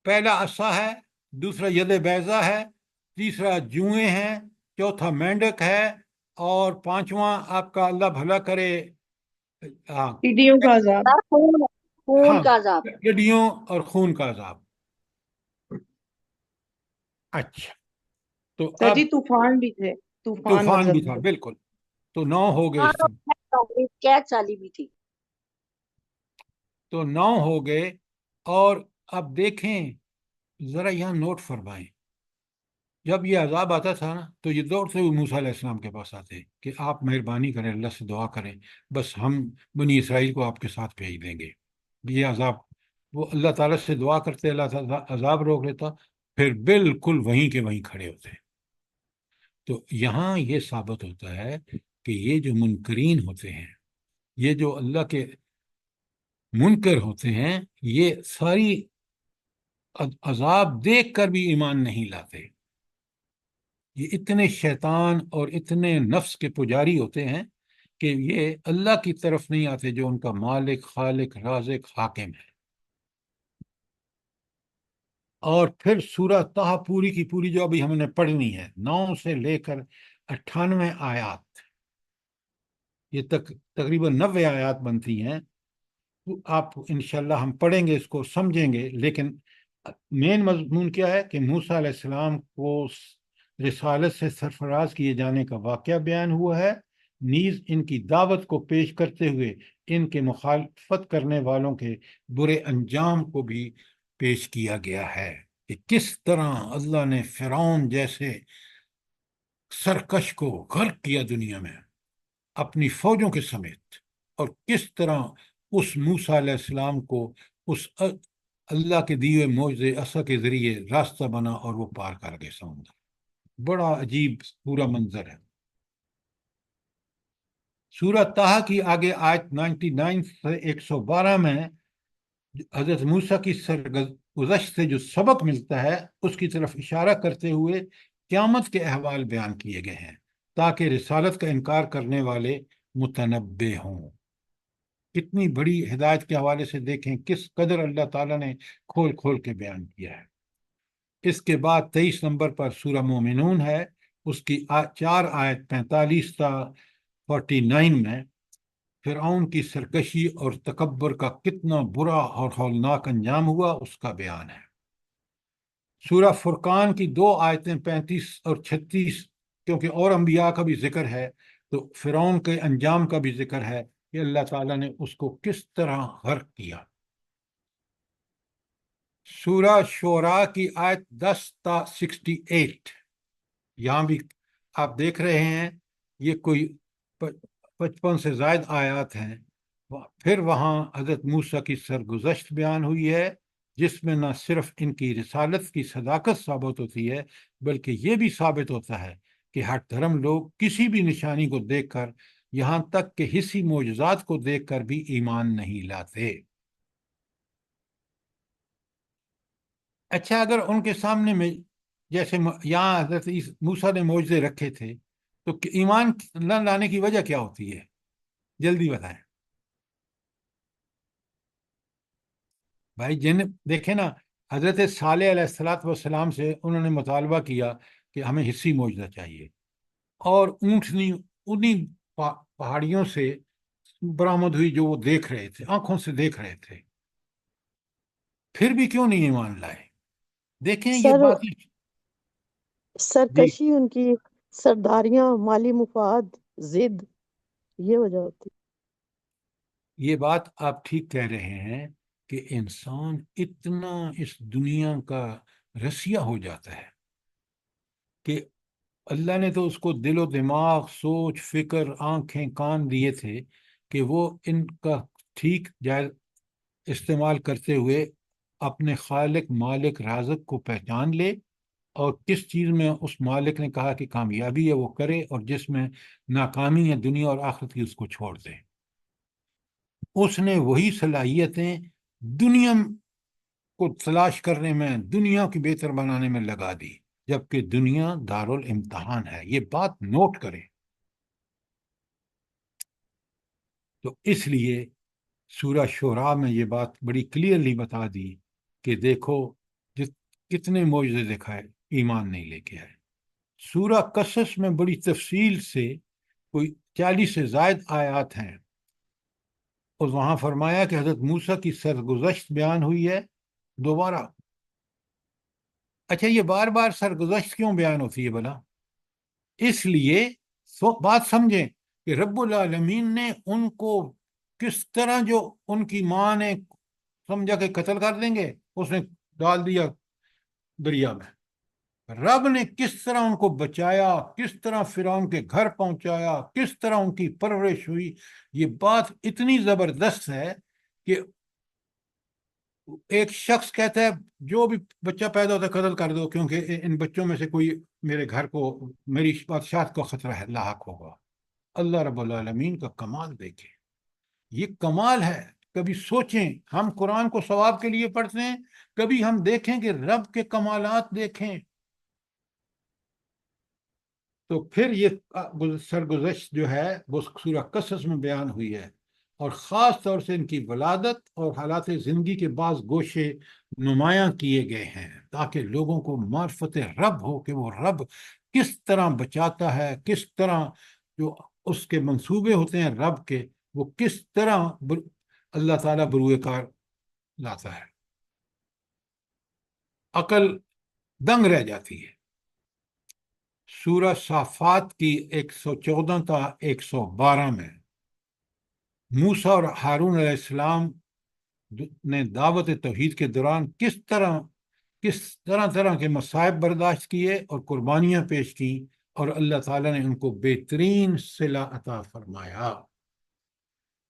پہلا عصا ہے، دوسرا ید بیضا ہے، تیسرا جوئیں ہیں، چوتھا مینڈک ہے، اور 5واں آپ کا اللہ بھلا کرے ٹڈیوں کا عذاب۔ خون کا عذاب۔ ٹڈیوں اور خون کا عذاب۔ اچھا، تو سر اب جی طوفان بھی تھے، طوفان بھی تھا، بالکل، تو 9 ہو گئے اس میں، قید سالی بھی تھی۔ تو 9 ہو گئے۔ اور اب دیکھیں ذرا یہاں نوٹ فرمائیں، جب یہ عذاب آتا تھا نا تو یہ دوڑتے ہوئے موسیٰ علیہ السلام کے پاس آتے کہ آپ مہربانی کریں، اللہ سے دعا کریں، بس ہم بنی اسرائیل کو آپ کے ساتھ بھیج دیں گے۔ یہ عذاب، وہ اللہ تعالیٰ سے دعا کرتے، اللہ تعالیٰ عذاب روک لیتا، پھر بالکل وہیں کے وہیں کھڑے ہوتے۔ تو یہاں یہ ثابت ہوتا ہے کہ یہ جو منکرین ہوتے ہیں، یہ جو اللہ کے منکر ہوتے ہیں، یہ ساری عذاب دیکھ کر بھی ایمان نہیں لاتے۔ یہ اتنے شیطان اور اتنے نفس کے پجاری ہوتے ہیں کہ یہ اللہ کی طرف نہیں آتے جو ان کا مالک، خالق، رازق، حاکم ہے۔ اور پھر سورہ طہ پوری کی پوری جو ابھی ہم نے پڑھنی ہے، 9 سے لے کر 98 آیات، یہ تقریباً 90 آیات بنتی ہیں۔ آپ انشاءاللہ ہم پڑھیں گے، اس کو سمجھیں گے، لیکن مین مضمون کیا ہے کہ موسیٰ علیہ السلام کو رسالت سے سرفراز کیے جانے کا واقعہ بیان ہوا ہے، نیز ان کی دعوت کو پیش کرتے ہوئے ان کے مخالفت کرنے والوں کے برے انجام کو بھی پیش کیا گیا ہے، کہ کس طرح اللہ نے فرعون جیسے سرکش کو غرق کیا دنیا میں اپنی فوجوں کے سمیت، اور کس طرح اس موسیٰ علیہ السلام کو اس اللہ کے دیے معجزے عصا کے ذریعے راستہ بنا اور وہ پار کر گئے سمندر۔ بڑا عجیب پورا منظر ہے۔ سورہ طہ کی آگے آیت 99 سے 112 میں حضرت موسیٰ کی سرگزشت سے جو سبق ملتا ہے اس کی طرف اشارہ کرتے ہوئے قیامت کے احوال بیان کیے گئے ہیں تاکہ رسالت کا انکار کرنے والے متنبہ ہوں۔ کتنی بڑی ہدایت کے حوالے سے دیکھیں کس قدر اللہ تعالیٰ نے کھول کھول کے بیان کیا ہے۔ اس کے بعد 23 نمبر پر سورہ مومنون ہے، اس کی 4 آیت 45 تا 49 میں فرعون کی سرکشی اور تکبر کا کتنا برا اور ہولناک انجام ہوا اس کا بیان ہے۔ سورہ فرقان کی 2 آیتیں 35 اور 36، کیونکہ اور انبیاء کا بھی ذکر ہے تو فرعون کے انجام کا بھی ذکر ہے کہ اللہ تعالیٰ نے اس کو کس طرح غرق کیا۔ سورہ شعراء کی آیت 10 تا 68، یہاں بھی آپ دیکھ رہے ہیں یہ کوئی 55 سے زائد آیات ہیں۔ پھر وہاں حضرت موسیٰ کی سرگزشت بیان ہوئی ہے جس میں نہ صرف ان کی رسالت کی صداقت ثابت ہوتی ہے بلکہ یہ بھی ثابت ہوتا ہے کہ ہر دھرم لوگ کسی بھی نشانی کو دیکھ کر، یہاں تک کہ حصی معجزات کو دیکھ کر بھی ایمان نہیں لاتے۔ اچھا، اگر ان کے سامنے میں جیسے یہاں حضرت موسیٰ نے معجزے رکھے تھے تو ایمان نہ لانے کی وجہ کیا ہوتی ہے؟ جلدی بتائیں بھائی۔ دیکھیں نا، حضرت صالح علیہ السلام سے انہوں نے مطالبہ کیا کہ ہمیں حصی معجزہ چاہیے، اور اونٹنی انہیں پہاڑیوں سے برآمد ہوئی جو وہ دیکھ رہے تھے، آنکھوں سے دیکھ رہے تھے، پھر بھی کیوں نہیں ایمان لائے؟ دیکھیں یہ سر بات جی، سرکشی، ان کی سرداریاں، مالی مفاد، ضد، یہ وجہ ہوتی۔ یہ بات آپ ٹھیک کہہ رہے ہیں کہ انسان اتنا اس دنیا کا رسیا ہو جاتا ہے کہ اللہ نے تو اس کو دل و دماغ، سوچ، فکر، آنکھیں، کان دیے تھے کہ وہ ان کا ٹھیک جائز استعمال کرتے ہوئے اپنے خالق، مالک، رازق کو پہچان لے، اور کس چیز میں اس مالک نے کہا کہ کامیابی ہے وہ کرے، اور جس میں ناکامی ہے دنیا اور آخرت کی اس کو چھوڑ دے۔ اس نے وہی صلاحیتیں دنیا کو تلاش کرنے میں، دنیا کی بہتر بنانے میں لگا دی، جبکہ دنیا دارالامتحان ہے۔ یہ بات نوٹ کریں۔ تو اس لیے سورہ شعراء میں یہ بات بڑی کلیئرلی بتا دی کہ دیکھو کتنے معجزے دکھائے، ایمان نہیں لے کے آئے۔ سورہ قصص میں بڑی تفصیل سے کوئی 40 سے زائد آیات ہیں، اور وہاں فرمایا کہ حضرت موسیٰ کی سرگزشت بیان ہوئی ہے دوبارہ۔ اچھا، یہ بار بار سرگزشت کیوں بیان ہوتی ہے بھلا؟ اس لیے بات سمجھیں کہ رب العالمین نے ان کو کس طرح، جو ان کی ماں نے سمجھا کہ قتل کر دیں گے، اس نے ڈال دیا دریا میں، رب نے کس طرح ان کو بچایا، کس طرح فرعون کے گھر پہنچایا، کس طرح ان کی پرورش ہوئی۔ یہ بات اتنی زبردست ہے کہ ایک شخص کہتا ہے جو بھی بچہ پیدا ہوتا ہے قتل کر دو، کیونکہ ان بچوں میں سے کوئی میرے گھر کو، میری بادشاہت کو خطرہ ہے، لاحق ہوگا۔ اللہ رب العالمین کا کمال دیکھیں، یہ کمال ہے۔ کبھی سوچیں، ہم قرآن کو ثواب کے لیے پڑھتے ہیں، کبھی ہم دیکھیں کہ رب کے کمالات دیکھیں۔ تو پھر یہ سرگزشت جو ہے وہ سورہ قصص میں بیان ہوئی ہے، اور خاص طور سے ان کی ولادت اور حالات زندگی کے بعض گوشے نمایاں کیے گئے ہیں تاکہ لوگوں کو معرفت رب ہو کہ وہ رب کس طرح بچاتا ہے، کس طرح جو اس کے منصوبے ہوتے ہیں رب کے، وہ کس طرح اللہ تعالیٰ بروئے کار لاتا ہے۔ عقل دنگ رہ جاتی ہے۔ سورہ صافات کی 114 تا 112 میں موسیٰ اور ہارون علیہ السلام نے دعوت توحید کے دوران کس طرح کے مصائب برداشت کیے اور قربانیاں پیش کی، اور اللہ تعالیٰ نے ان کو بہترین صلہ عطا فرمایا۔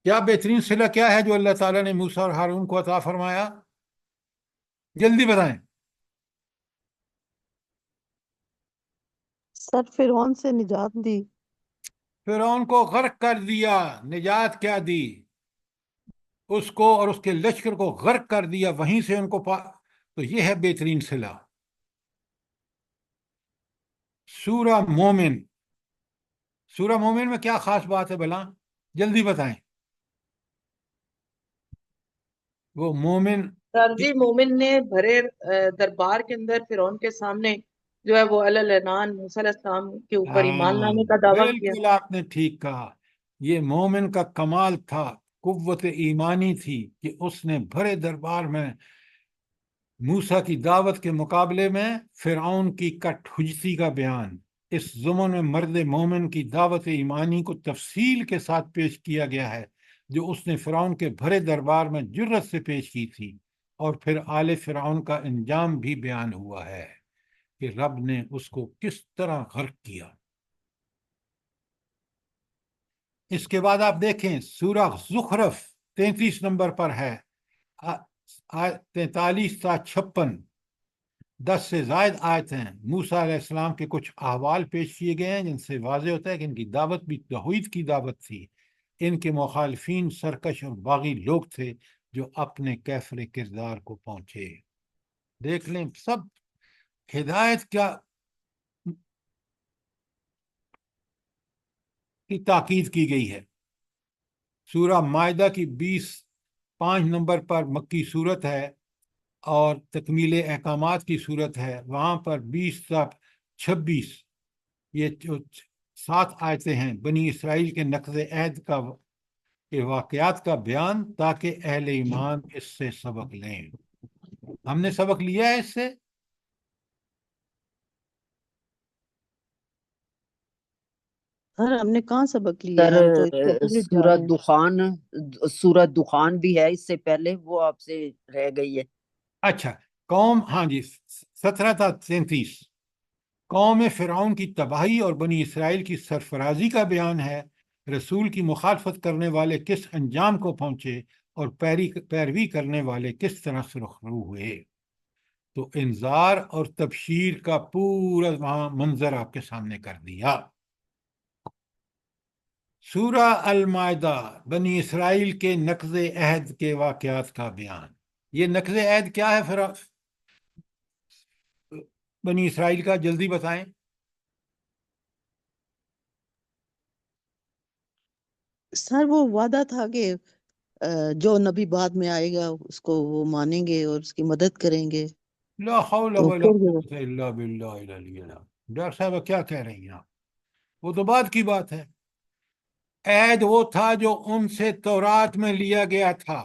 کیا بہترین صلہ کیا ہے جو اللہ تعالیٰ نے موسیٰ اور ہارون کو عطا فرمایا؟ جلدی بتائیں۔ سر فرعون سے نجات دی۔ فرعون کو غرق کر دیا، نجات کیا دی؟ اس کو اور اس کے لشکر کو غرق کر دیا، وہیں سے ان کو تو یہ ہے بہترین صلہ۔ سورہ مومن، سورہ مومن میں کیا خاص بات ہے بھلا؟ جلدی بتائیں۔ وہ مومن سر جی مومن نے بھرے دربار کے اندر فرعون کے سامنے جو ہے وہ اعلان موسیٰ علیہ السلام کے اوپر ایمان ہاں لانے کا دعویٰ کیا۔ بالکل آپ نے ٹھیک کہا، یہ مومن کا کمال تھا، قوت ایمانی تھی کہ اس نے بھرے دربار میں موسیٰ کی دعوت کے مقابلے میں فرعون کی کٹ حجتی کا بیان، اس ضمن میں مرد مومن کی دعوت ایمانی کو تفصیل کے ساتھ پیش کیا گیا ہے جو اس نے فرعون کے بھرے دربار میں جرت سے پیش کی تھی، اور پھر آل فرعون کا انجام بھی بیان ہوا ہے کہ رب نے اس کو کس طرح غرق کیا۔ اس کے بعد آپ دیکھیں سورہ زخرف 33 نمبر پر ہے، 43 تا 56، 10 سے زائد آیت ہیں۔ موسیٰ علیہ السلام کے کچھ احوال پیش کیے گئے ہیں جن سے واضح ہوتا ہے کہ ان کی دعوت بھی توحید کی دعوت تھی۔ ان کے مخالفین سرکش اور باغی لوگ تھے جو اپنے کیفر کردار کو پہنچے۔ دیکھ لیں سب ہدایت کی تاکید کی گئی ہے۔ سورہ مائدہ کی 5 نمبر پر مکی صورت ہے اور تکمیل احکامات کی صورت ہے، وہاں پر 20 تا 26 یہ 7 آیتیں ہیں بنی اسرائیل کے نقض عہد کے واقعات کا بیان، تاکہ اہل ایمان اس سے سبق لیں۔ ہم نے سبق لیا ہے اس سے؟ سر ہم نے کہاں سبق لیا سر ہے، ہم تو اس سے آگے جا رہے ہیں۔ سورہ دخان بھی ہے اس سے پہلے، وہ آپ سے رہ گئی ہے۔ اچھا قوم، ہاں جی 17 تا 33 قوم فرعون کی تباہی اور بنی اسرائیل کی سرفرازی کا بیان ہے، رسول کی مخالفت کرنے والے کس انجام کو پہنچے اور پیروی کرنے والے کس طرح سرخرو ہوئے۔ تو انذار اور تبشیر کا پورا وہاں منظر آپ کے سامنے کر دیا۔ سورہ المائدہ بنی اسرائیل کے نقض عہد کے واقعات کا بیان۔ یہ نقض عہد کیا ہے بنی اسرائیل کا؟ جلدی بتائیں۔ سر وہ وعدہ تھا کہ جو نبی بعد میں آئے گا اس کو وہ مانیں گے اور اس کی مدد کریں گے، لا حول تو ولا پھر قوة الا باللہ العلی العظیم۔ ڈاکٹر صاحب کیا کہہ رہی ہیں آپ؟ وہ تو بعد کی بات ہے۔ عہد وہ تھا جو ان سے تورات میں لیا گیا تھا۔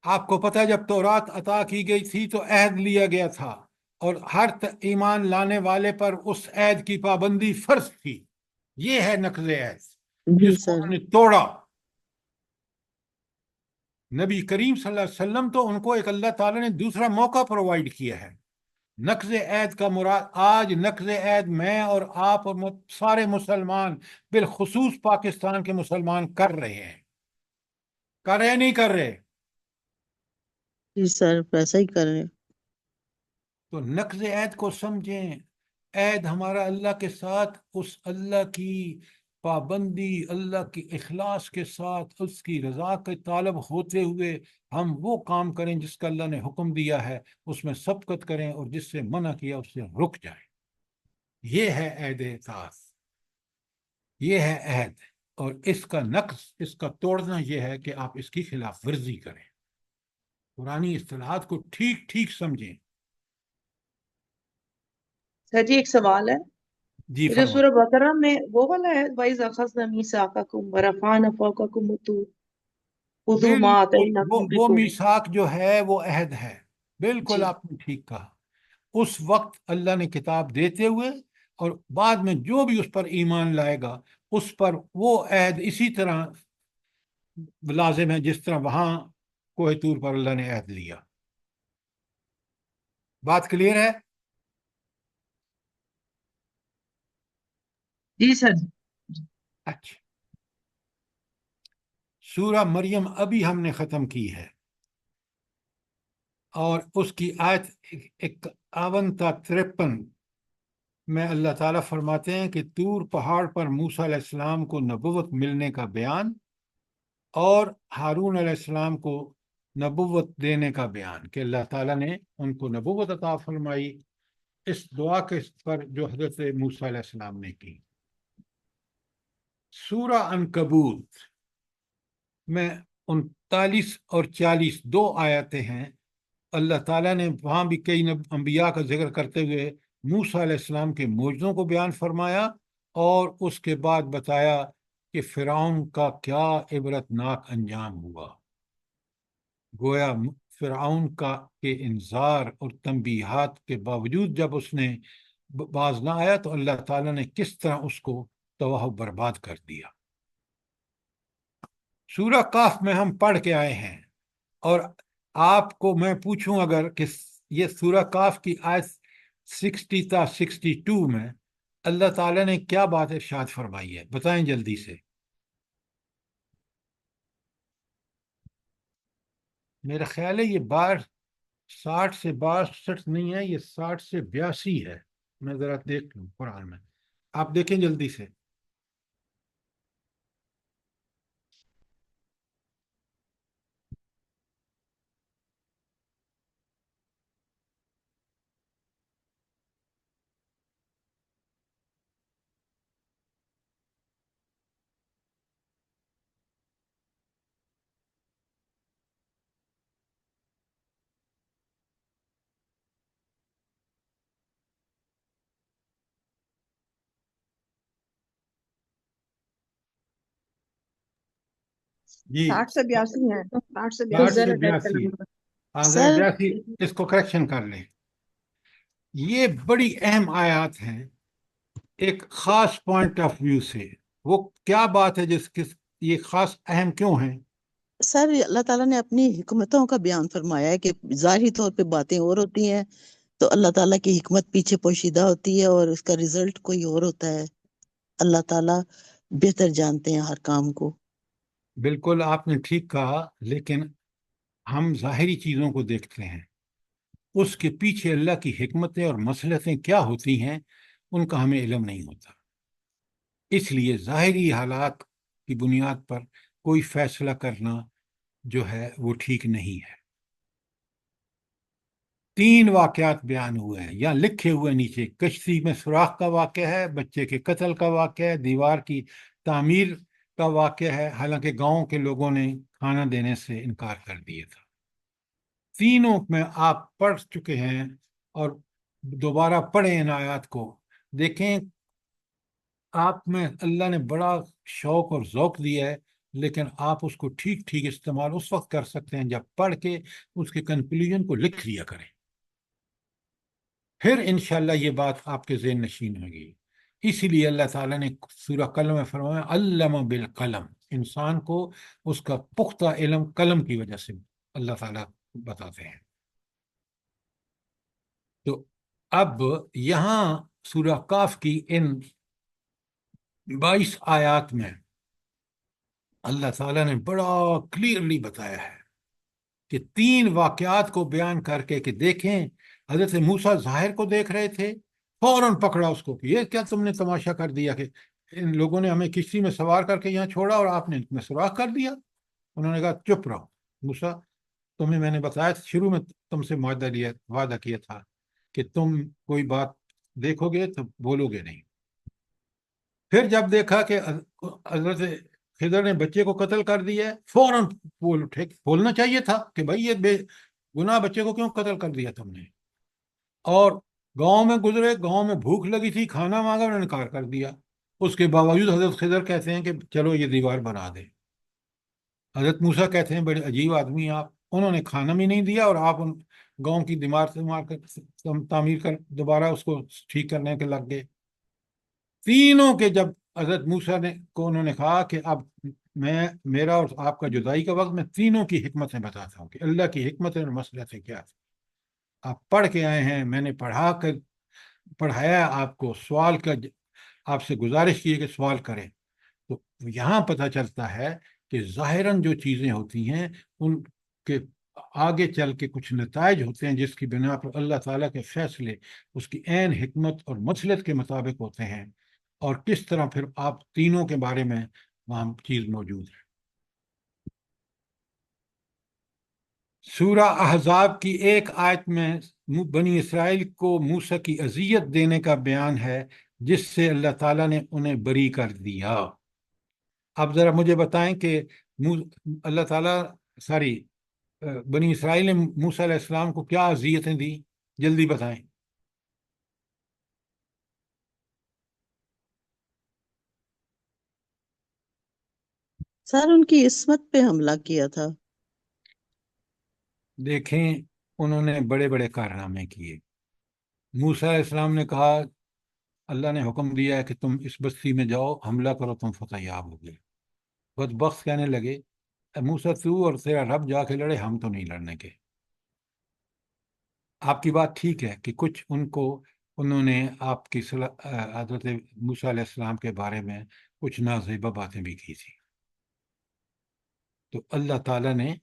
آپ کو پتہ ہے جب تورات عطا کی گئی تھی تو عہد لیا گیا تھا، اور ہر ایمان لانے والے پر اس عہد کی پابندی فرض تھی۔ یہ ہے نقض عہد جی جس کو سر، انہوں نے توڑا۔ نبی کریم صلی اللہ علیہ وسلم تو ان کو ایک اللہ تعالیٰ نے دوسرا موقع پرووائڈ کیا ہے۔ نقض عہد کا مراد آج نقض عہد میں اور آپ اور سارے مسلمان بالخصوص پاکستان کے مسلمان کر رہے ہیں۔ کر رہے نہیں کر رہے؟ جی سر ایسا ہی کر رہے ہیں۔ تو نقض عہد کو سمجھیں۔ عہد ہمارا اللہ کے ساتھ، اس اللہ کی پابندی، اللہ کی اخلاص کے ساتھ اس کی رضا کے طالب ہوتے ہوئے ہم وہ کام کریں جس کا اللہ نے حکم دیا ہے، اس میں سبقت کریں، اور جس سے منع کیا اس سے رک جائیں۔ یہ ہے عہد اطاعت، یہ ہے عہد۔ اور اس کا نقض، اس کا توڑنا یہ ہے کہ آپ اس کی خلاف ورزی کریں۔ قرآنی اصطلاحات کو ٹھیک ٹھیک سمجھیں۔ سر جی ایک سوال ہے، جی جو فرمائیں۔ سورہ بقرہ میں وہ والا ہے وَإِذْ أَخَذْنَا مِيثَاقَكُمْ وَرَفَعْنَا فَوْقَكُمُ الطُّورَ خُذُوا مَا بالکل آتَيْنَاكُمْ وہ بِقُوَّةٍ۔ میثاق جو ہے وہ عہد ہے، بالکل جی آپ نے ٹھیک کہا۔ اس وقت اللہ نے کتاب دیتے ہوئے اور بعد میں جو بھی اس پر ایمان لائے گا اس پر وہ عہد اسی طرح لازم ہے جس طرح وہاں کوہ طور پر اللہ نے عہد لیا۔ بات کلیئر ہے؟ جی سر۔ اچھا، سورہ مریم ابھی ہم نے ختم کی ہے، اور اس کی آیت 51 تا 53 میں اللہ تعالیٰ فرماتے ہیں کہ طور پہاڑ پر موسیٰ علیہ السلام کو نبوت ملنے کا بیان، اور ہارون علیہ السلام کو نبوت دینے کا بیان کہ اللہ تعالیٰ نے ان کو نبوت عطا فرمائی اس دعا کے پر جو حضرت موسیٰ علیہ السلام نے کی۔ سورہ عنکبوت میں 39 اور 40 دو آیتیں ہیں۔ اللہ تعالیٰ نے وہاں بھی کئی انبیاء کا ذکر کرتے ہوئے موسیٰ علیہ السلام کے معجزوں کو بیان فرمایا اور اس کے بعد بتایا کہ فرعون کا کیا عبرتناک انجام ہوا۔ گویا فرعون کے انذار اور تنبیہات کے باوجود جب اس نے باز نہ آیا تو اللہ تعالیٰ نے کس طرح اس کو تباہ و برباد کر دیا۔ سورہ کہف میں ہم پڑھ کے آئے ہیں، اور آپ کو میں پوچھوں اگر کہ یہ سورہ کہف کی آیت 60 تا 62 میں اللہ تعالیٰ نے کیا بات ارشاد فرمائی ہے، بتائیں جلدی سے۔ میرا خیال ہے یہ 60 سے 62 نہیں ہے، یہ 60 سے 82 ہے۔ میں ذرا دیکھ لوں قرآن میں، آپ دیکھیں جلدی سے۔ جی 60 سے 82 ہے، 60 سے 60 82 سے 82 سر 82 اس کو کریکشن کر لیں۔ یہ بڑی اہم آیات ہیں ایک خاص پوائنٹ آف ویو سے۔ وہ کیا بات ہے جس کی یہ خاص اہم کیوں ہیں؟ سر اللہ تعالیٰ نے اپنی حکمتوں کا بیان فرمایا ہے کہ ظاہری طور پہ باتیں اور ہوتی ہیں تو اللہ تعالیٰ کی حکمت پیچھے پوشیدہ ہوتی ہے اور اس کا رزلٹ کوئی اور ہوتا ہے۔ اللہ تعالیٰ بہتر جانتے ہیں ہر کام کو۔ بالکل آپ نے ٹھیک کہا، لیکن ہم ظاہری چیزوں کو دیکھتے ہیں، اس کے پیچھے اللہ کی حکمتیں اور مصلحتیں کیا ہوتی ہیں ان کا ہمیں علم نہیں ہوتا۔ اس لیے ظاہری حالات کی بنیاد پر کوئی فیصلہ کرنا جو ہے وہ ٹھیک نہیں ہے۔ 3 واقعات بیان ہوئے ہیں یا لکھے ہوئے نیچے۔ کشتی میں سوراخ کا واقعہ ہے، بچے کے قتل کا واقعہ ہے، دیوار کی تعمیر کا واقعہ ہے، حالانکہ گاؤں کے لوگوں نے کھانا دینے سے انکار کر دیا تھا۔ تینوں میں آپ پڑھ چکے ہیں اور دوبارہ پڑھیں ان آیات کو، دیکھیں آپ میں اللہ نے بڑا شوق اور ذوق دیا ہے، لیکن آپ اس کو ٹھیک ٹھیک استعمال اس وقت کر سکتے ہیں جب پڑھ کے اس کے کنکلوژن کو لکھ لیا کریں، پھر انشاءاللہ یہ بات آپ کے ذہن نشین ہوگی۔ اسی لیے اللہ تعالیٰ نے سورہ قلم میں فرمایا علم بالقلم، انسان کو اس کا پختہ علم قلم کی وجہ سے اللہ تعالیٰ بتاتے ہیں۔ تو اب یہاں سورہ کاف کی ان 22 آیات میں اللہ تعالیٰ نے بڑا کلیئرلی بتایا ہے کہ 3 واقعات کو بیان کر کے کہ دیکھیں حضرت موسیٰ ظاہر کو دیکھ رہے تھے، فوراً پکڑا اس کو کہ یہ کیا تم نے تماشا کر دیا کہ ان لوگوں نے ہمیں کشتی میں سوار کر کے یہاں چھوڑا اور آپ نے ان میں سوراخ کر دیا۔ انہوں نے کہا چپ رہو موسیٰ، تمہیں میں نے بتایا شروع میں تم سے وعدہ کیا تھا کہ تم کوئی بات دیکھو گے تو بولو گے نہیں۔ پھر جب دیکھا کہ حضرت خضر نے بچے کو قتل کر دیا ہے، فوراً بول اٹھے، بولنا چاہیے تھا کہ بھائی یہ بے گناہ بچے کو کیوں قتل کر دیا تم نے۔ اور گاؤں میں گزرے، گاؤں میں بھوک لگی تھی، کھانا مانگا، انہوں نے انکار کر دیا۔ اس کے باوجود حضرت خضر کہتے ہیں کہ چلو یہ دیوار بنا دے۔ حضرت موسیٰ کہتے ہیں بڑے عجیب آدمی آپ، انہوں نے کھانا بھی نہیں دیا اور آپ ان گاؤں کی دیوار تعمیر کر دوبارہ اس کو ٹھیک کرنے کے لگ گئے۔ تینوں کے جب حضرت موسیٰ کو انہوں نے کہا کہ اب میرا اور آپ کا جدائی کا وقت، میں تینوں کی حکمتیں بتاتا ہوں کہ اللہ کی حکمتیں اور مصلحتیں کیا تھیں۔ آپ پڑھ کے آئے ہیں، میں نے پڑھایا آپ کو، سوال کا آپ سے گزارش کی ہے کہ سوال کریں۔ تو یہاں پتہ چلتا ہے کہ ظاہراً جو چیزیں ہوتی ہیں ان کے آگے چل کے کچھ نتائج ہوتے ہیں جس کی بنا پر اللہ تعالیٰ کے فیصلے اس کی عین حکمت اور مصلحت کے مطابق ہوتے ہیں، اور کس طرح پھر آپ تینوں کے بارے میں وہاں چیز موجود ہے۔ سورہ احزاب کی ایک آیت میں بنی اسرائیل کو موسیٰ کی اذیت دینے کا بیان ہے جس سے اللہ تعالیٰ نے انہیں بری کر دیا۔ اب ذرا مجھے بتائیں کہ اللہ تعالیٰ بنی اسرائیل نے موسیٰ علیہ السلام کو کیا اذیتیں دی، جلدی بتائیں۔ سر ان کی عصمت پہ حملہ کیا تھا۔ دیکھیں انہوں نے بڑے بڑے کارنامے کیے۔ موسیٰ علیہ السلام نے کہا اللہ نے حکم دیا ہے کہ تم اس بستی میں جاؤ، حملہ کرو، تم فتح یاب ہو گئے۔ بدبخت کہنے لگے موسیٰ تو اور تیرا رب جا کے لڑے، ہم تو نہیں لڑنے کے۔ آپ کی بات ٹھیک ہے کہ کچھ انہوں نے آپ کی حضرت موسیٰ علیہ السلام کے بارے میں کچھ نازیبہ باتیں بھی کی تھی، تو اللہ تعالیٰ نے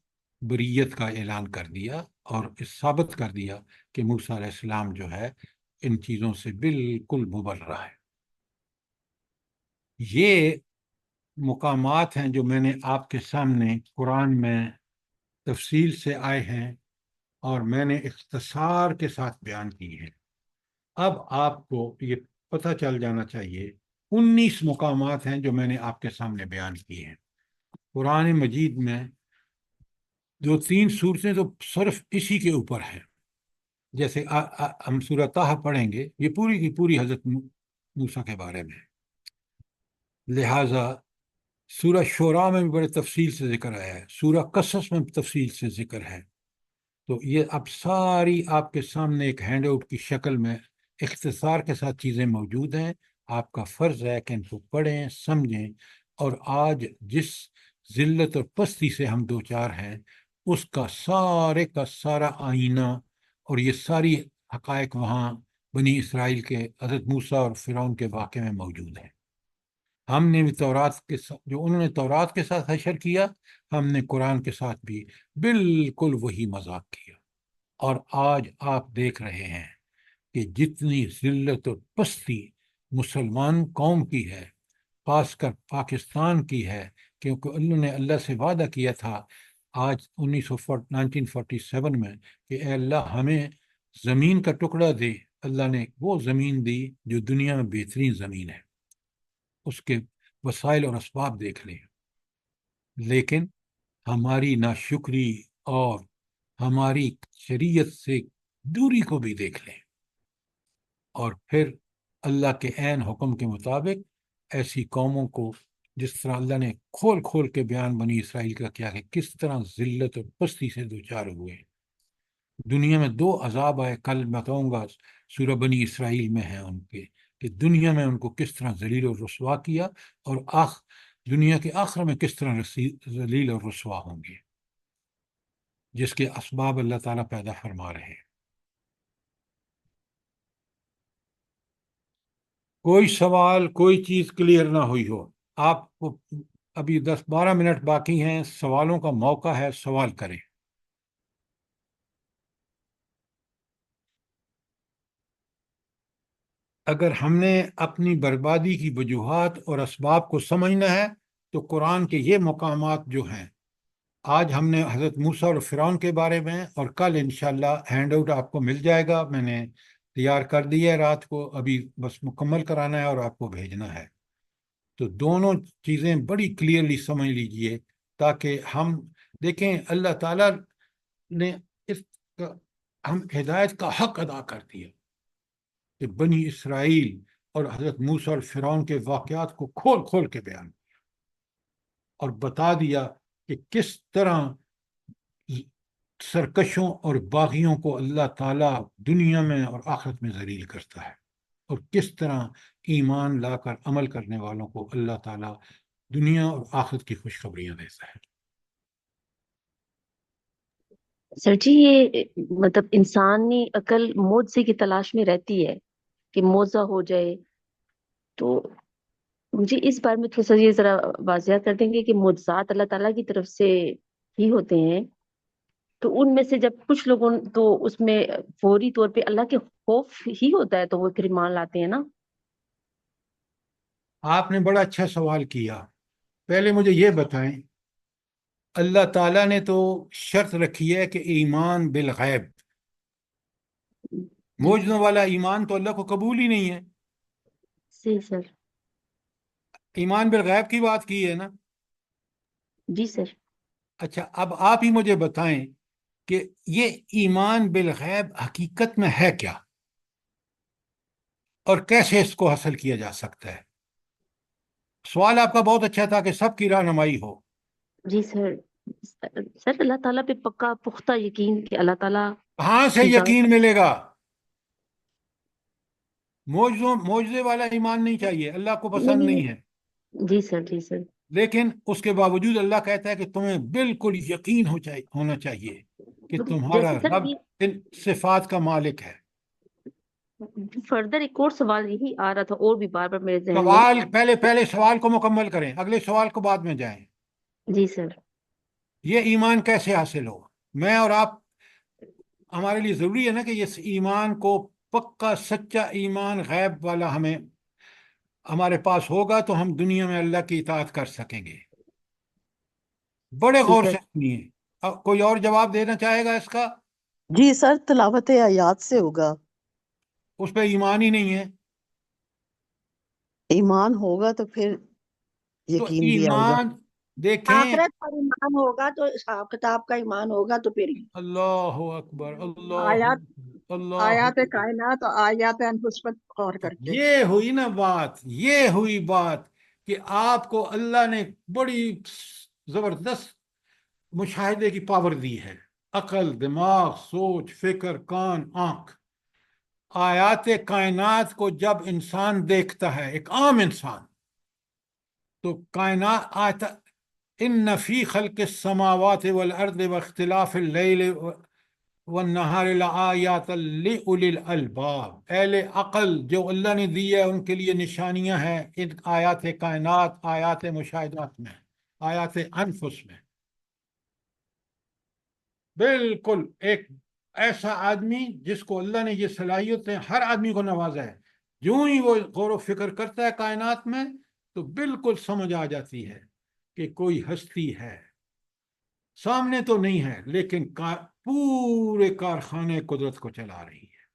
بریت کا اعلان کر دیا اور اس ثابت کر دیا کہ موسیٰ علیہ السلام جو ہے ان چیزوں سے بالکل مبرہ ہے۔ یہ مقامات ہیں جو میں نے آپ کے سامنے قرآن میں تفصیل سے آئے ہیں اور میں نے اختصار کے ساتھ بیان کی ہیں۔ اب آپ کو یہ پتہ چل جانا چاہیے 19 مقامات ہیں جو میں نے آپ کے سامنے بیان کیے ہیں۔ قرآن مجید میں 2-3 صورتیں تو صرف اسی کے اوپر ہیں، جیسے ہم سورہ طٰہٰ پڑھیں گے، یہ پوری کی پوری حضرت موسیٰ کے بارے میں۔ لہٰذا سورہ شعراء میں بھی بڑے تفصیل سے ذکر آیا ہے، سورہ قصص میں تفصیل سے ذکر ہے۔ تو یہ اب ساری آپ کے سامنے ایک ہینڈ آؤٹ کی شکل میں اختصار کے ساتھ چیزیں موجود ہیں۔ آپ کا فرض ہے کہ ان کو پڑھیں، سمجھیں، اور آج جس ذلت اور پستی سے ہم دوچار ہیں اس کا سارا آئینہ اور یہ ساری حقائق وہاں بنی اسرائیل کے حضرت موسیٰ اور فرعون کے واقعے میں موجود ہیں۔ ہم نے بھی تورات کے ساتھ، جو انہوں نے تورات کے ساتھ حشر کیا، ہم نے قرآن کے ساتھ بھی بالکل وہی مذاق کیا۔ اور آج آپ دیکھ رہے ہیں کہ جتنی ذلت اور پستی مسلمان قوم کی ہے، خاص کر پاکستان کی ہے، کیونکہ انہوں نے اللہ سے وعدہ کیا تھا آج 1947 میں کہ اے اللہ ہمیں زمین کا ٹکڑا دے۔ اللہ نے وہ زمین دی جو دنیا میں بہترین زمین ہے، اس کے وسائل اور اسباب دیکھ لیں، لیکن ہماری ناشکری اور ہماری شریعت سے دوری کو بھی دیکھ لیں، اور پھر اللہ کے عین حکم کے مطابق ایسی قوموں کو جس طرح اللہ نے کھول کھول کے بیان بنی اسرائیل کا کیا کہ کس طرح ذلت اور پستی سے دوچار ہوئے۔ دنیا میں 2 عذاب آئے، کل بتاؤں گا، سورہ بنی اسرائیل میں ہیں ان کے، کہ دنیا میں ان کو کس طرح ذلیل اور رسوا کیا، اور دنیا کے آخر میں کس طرح ذلیل اور رسوا ہوں گے، جس کے اسباب اللہ تعالیٰ پیدا فرما رہے ہیں۔ کوئی سوال، کوئی چیز کلیئر نہ ہوئی ہو، آپ کو ابھی 10-12 منٹ باقی ہیں، سوالوں کا موقع ہے، سوال کریں۔ اگر ہم نے اپنی بربادی کی وجوہات اور اسباب کو سمجھنا ہے تو قرآن کے یہ مقامات جو ہیں، آج ہم نے حضرت موسیٰ اور فرعون کے بارے میں، اور کل انشاءاللہ ہینڈ آؤٹ آپ کو مل جائے گا، میں نے تیار کر دی ہے رات کو، ابھی بس مکمل کرانا ہے اور آپ کو بھیجنا ہے۔ تو دونوں چیزیں بڑی کلیئرلی سمجھ لیجئے تاکہ ہم دیکھیں اللہ تعالیٰ نے ہم ہدایت کا حق ادا کر دیا کہ بنی اسرائیل اور حضرت موسیٰ اور فرعون کے واقعات کو کھول کھول کے بیان کیا اور بتا دیا کہ کس طرح سرکشوں اور باغیوں کو اللہ تعالیٰ دنیا میں اور آخرت میں ذلیل کرتا ہے، اور کس طرح ایمان لا کر عمل کرنے والوں کو اللہ تعالیٰ دنیا اور آخرت کی خوشخبریاں دیتا ہے۔ سر جی، یہ مطلب انسانی عقل معجزے کی تلاش میں رہتی ہے کہ معجزہ ہو جائے، تو مجھے اس بارے میں تھوڑا سا یہ ذرا واضح کر دیں گے کہ معجزات اللہ تعالیٰ کی طرف سے ہی ہوتے ہیں، تو ان میں سے جب کچھ لوگوں تو اس میں فوری طور پہ اللہ کے خوف ہی ہوتا ہے تو وہ پھر ایمان لاتے ہیں نا۔ آپ نے بڑا اچھا سوال کیا۔ پہلے مجھے یہ بتائیں اللہ تعالیٰ نے تو شرط رکھی ہے کہ ایمان بالغیب، جی معجزوں والا ایمان تو اللہ کو قبول ہی نہیں ہے. جی سر. ایمان بالغیب کی بات کی ہے نا. جی سر. اچھا، اب آپ ہی مجھے بتائیں کہ یہ ایمان بالغیب حقیقت میں ہے کیا، اور کیسے اس کو حاصل کیا جا سکتا ہے؟ سوال آپ کا بہت اچھا تھا کہ سب کی رہنمائی ہو. جی سر. سر اللہ تعالیٰ پہ پکا پختہ یقین کہ اللہ تعالیٰ کہاں سے کی ذات. یقین ملے گا؟ معجزے والا ایمان نہیں چاہیے، اللہ کو نہیں پسند نہیں نہیں نہیں. ہے. جی سر. جی سر. لیکن اس کے باوجود اللہ کہتا ہے کہ تمہیں بالکل یقین ہونا چاہیے کہ تمہارا جیسے سر رب ان صفات کا مالک ہے. فردر ایک اور سوال یہی آ رہا تھا اور بھی بار بار میرے ذہن میں. سوال پہلے سوال کو مکمل کریں، اگلے سوال کو بعد میں جائیں. جی سر. یہ ایمان کیسے حاصل ہو؟ میں اور آپ، ہمارے لیے ضروری ہے نا کہ اس ایمان کو، پکا سچا ایمان غیب والا ہمارے پاس ہوگا تو ہم دنیا میں اللہ کی اطاعت کر سکیں گے. بڑے جی غور سر. سے سنیے. کوئی اور جواب دینا چاہے گا اس کا؟ جی سر، تلاوت آیات سے ہوگا. اس پہ ایمان ہی نہیں ہے. ایمان ہوگا تو پھر تو یقین بھی آئے گا. ایمان دیکھیں. آخرت پر ایمان ہوگا تو حساب کتاب کا ایمان ہوگا تو پھر اللہ اکبر، اللہ آیات اکبر، اللہ آیات اکبر. کائنات اور آیات انفس پر غور کر کے. یہ ہوئی نا بات، یہ ہوئی بات کہ آپ کو اللہ نے بڑی زبردست مشاہدے کی پاور دی ہے. عقل، دماغ، سوچ، فکر، کان، آنکھ. آیات کائنات کو جب انسان دیکھتا ہے، ایک عام انسان، تو کائنات ان فی خلق السماوات والارض واختلاف اللیل والنہار لآیات لأولی الالباب. اہل عقل جو اللہ نے دی ہے ان کے لیے نشانیاں ہیں ان آیات کائنات، آیات مشاہدات میں، آیات انفس میں. بالکل ایک ایسا آدمی جس کو اللہ نے یہ صلاحیتیں، ہر آدمی کو نوازا ہے، جو ہی وہ غور و فکر کرتا ہے کائنات میں تو بالکل سمجھ آ جاتی ہے کہ کوئی ہستی ہے سامنے، تو نہیں ہے لیکن پورے کارخانے قدرت کو چلا رہی ہے.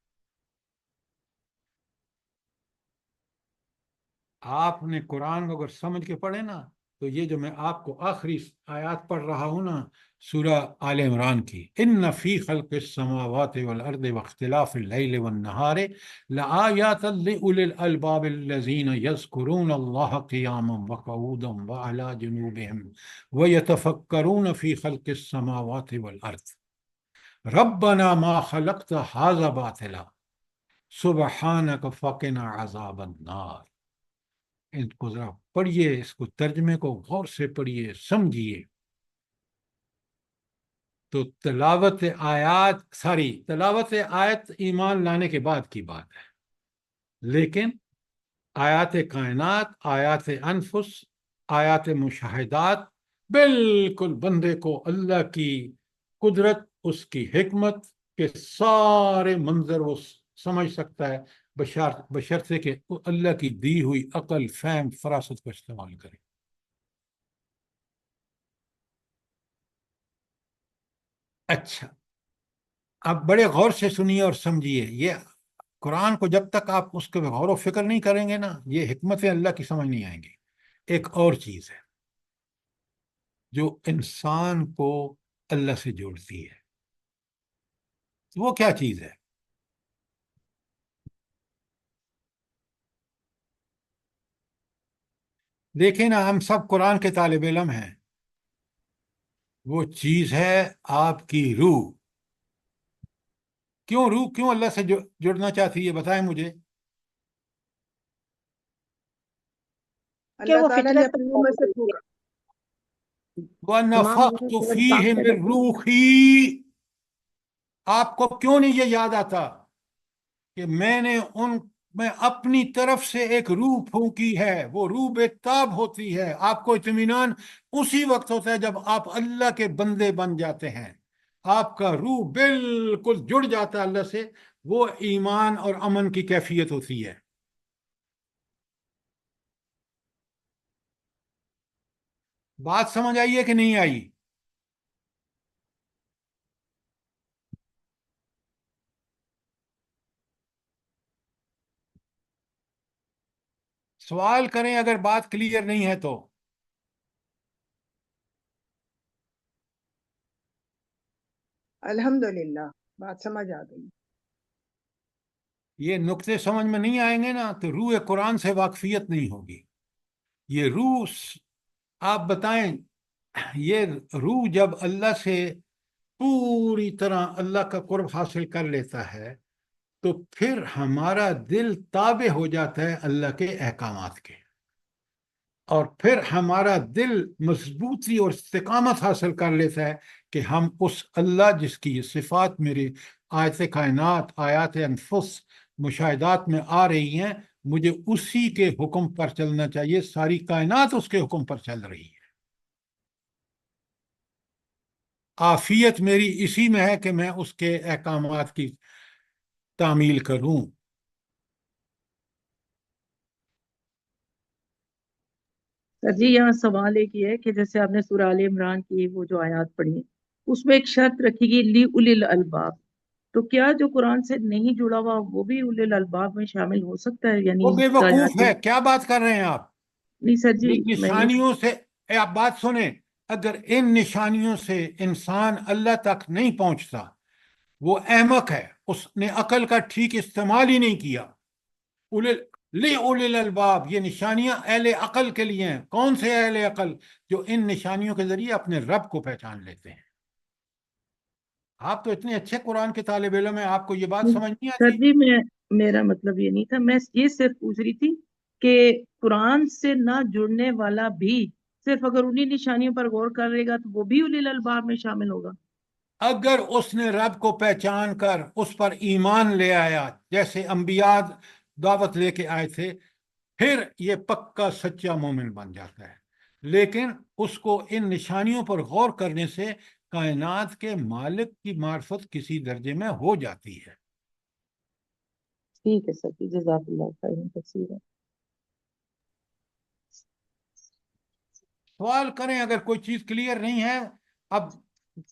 آپ نے قرآن کو اگر سمجھ کے پڑھے نا تو یہ جو میں آپ کو آخری آیات پڑھ رہا ہوں نا سورہ آل عمران کی، ان فی خلق السماوات والارض واختلاف اللیل والنہار لآیات لأولی الالباب الذین یذکرون اللہ قیاما وقعودا وعلی جنوبہم ویتفکرون فی خلق السماوات والارض ربنا ما خلقت ھذا باطلا سبحانک فقنا عذاب النار. ان کو ذرا پڑھیے، اس کو ترجمے کو غور سے پڑھیے، سمجھیے. تو تلاوت آیت ایمان لانے کے بعد کی بات ہے، لیکن آیات کائنات، آیات انفس، آیات مشاہدات بالکل بندے کو اللہ کی قدرت، اس کی حکمت کے سارے منظر وہ سمجھ سکتا ہے، بشرطے کہ اللہ کی دی ہوئی عقل، فہم، فراست کو استعمال کرے. اچھا، اب بڑے غور سے سنیے اور سمجھیے. یہ قرآن کو جب تک آپ اس کے غور و فکر نہیں کریں گے نا، یہ حکمتیں اللہ کی سمجھ نہیں آئیں گی. ایک اور چیز ہے جو انسان کو اللہ سے جوڑتی ہے، وہ کیا چیز ہے؟ دیکھیں نا، ہم سب قرآن کے طالب علم ہیں. وہ چیز ہے آپ کی روح. روح کیوں اللہ سے جڑنا چاہتی ہے؟ بتائیں مجھے. کہ اللہ وہ تعالیٰ نے فطرت اپنی روح میں سے پر پھونکا. تمام وَنَفَخْتُ پاک فِيهِ سے مِن روحی. آپ کو کیوں نہیں یہ یاد آتا کہ میں نے ان میں اپنی طرف سے ایک روح پھونکی ہے؟ وہ روح بے تاب ہوتی ہے. آپ کو اطمینان اسی وقت ہوتا ہے جب آپ اللہ کے بندے بن جاتے ہیں. آپ کا روح بالکل جڑ جاتا ہے اللہ سے. وہ ایمان اور امن کی کیفیت ہوتی ہے. بات سمجھ آئی ہے کہ نہیں آئی؟ سوال کریں اگر بات کلیئر نہیں ہے تو. الحمدللہ بات سمجھ آ گئی. یہ نقطے سمجھ میں نہیں آئیں گے نا تو روح قرآن سے واقفیت نہیں ہوگی. یہ روح آپ بتائیں، یہ روح جب اللہ سے پوری طرح اللہ کا قرب حاصل کر لیتا ہے تو پھر ہمارا دل تابع ہو جاتا ہے اللہ کے احکامات کے، اور پھر ہمارا دل مضبوطی اور استقامت حاصل کر لیتا ہے کہ ہم اس اللہ جس کی یہ صفات میری آیت کائنات، آیات انفس، مشاہدات میں آ رہی ہیں، مجھے اسی کے حکم پر چلنا چاہیے. ساری کائنات اس کے حکم پر چل رہی ہے. عافیت میری اسی میں ہے کہ میں اس کے احکامات کی تعمیل کروں. سر جی یہاں سوال ایک یہ ہے کہ جیسے آپ نے سورہ آل عمران کی وہ جو آیات پڑھی ہیں اس میں ایک شرط رکھی گئی لی اولی الالباب، تو کیا جو قرآن سے نہیں جڑا ہوا وہ بھی اولی الالباب میں شامل ہو سکتا ہے؟ یعنی وہ بے اس کا وقوف ہے، کیا بات کر رہے ہیں آپ؟ نہیں سر جی ان میں یہ نشانیوں سے آپ بات سنیں، اگر ان نشانیوں سے انسان اللہ تک نہیں پہنچتا وہ احمق ہے، اس نے عقل کا ٹھیک استعمال ہی نہیں کیا. لی اولی الالباب، یہ نشانیاں اہل عقل کے لیے ہیں. کون سے اہل عقل؟ جو ان نشانیوں کے ذریعے اپنے رب کو پہچان لیتے ہیں. آپ تو اتنے اچھے قرآن کے طالب علم ہیں، آپ کو یہ بات سمجھ نہیں سر آتی؟ جی میرا مطلب یہ نہیں تھا، میں یہ صرف پوچھ رہی تھی کہ قرآن سے نہ جڑنے والا بھی صرف اگر انہی نشانیوں پر غور کر رہے گا تو وہ بھی اولی الالباب میں شامل ہوگا؟ اگر اس نے رب کو پہچان کر اس پر ایمان لے آیا، جیسے انبیاء دعوت لے کے آئے تھے، پھر یہ پکا سچا مومن بن جاتا ہے. لیکن اس کو ان نشانیوں پر غور کرنے سے کائنات کے مالک کی معرفت کسی درجے میں ہو جاتی ہے. ٹھیک ہے سر جی، جزاک اللہ خیر تفسیر ہے. سوال کریں اگر کوئی چیز کلیئر نہیں ہے. اب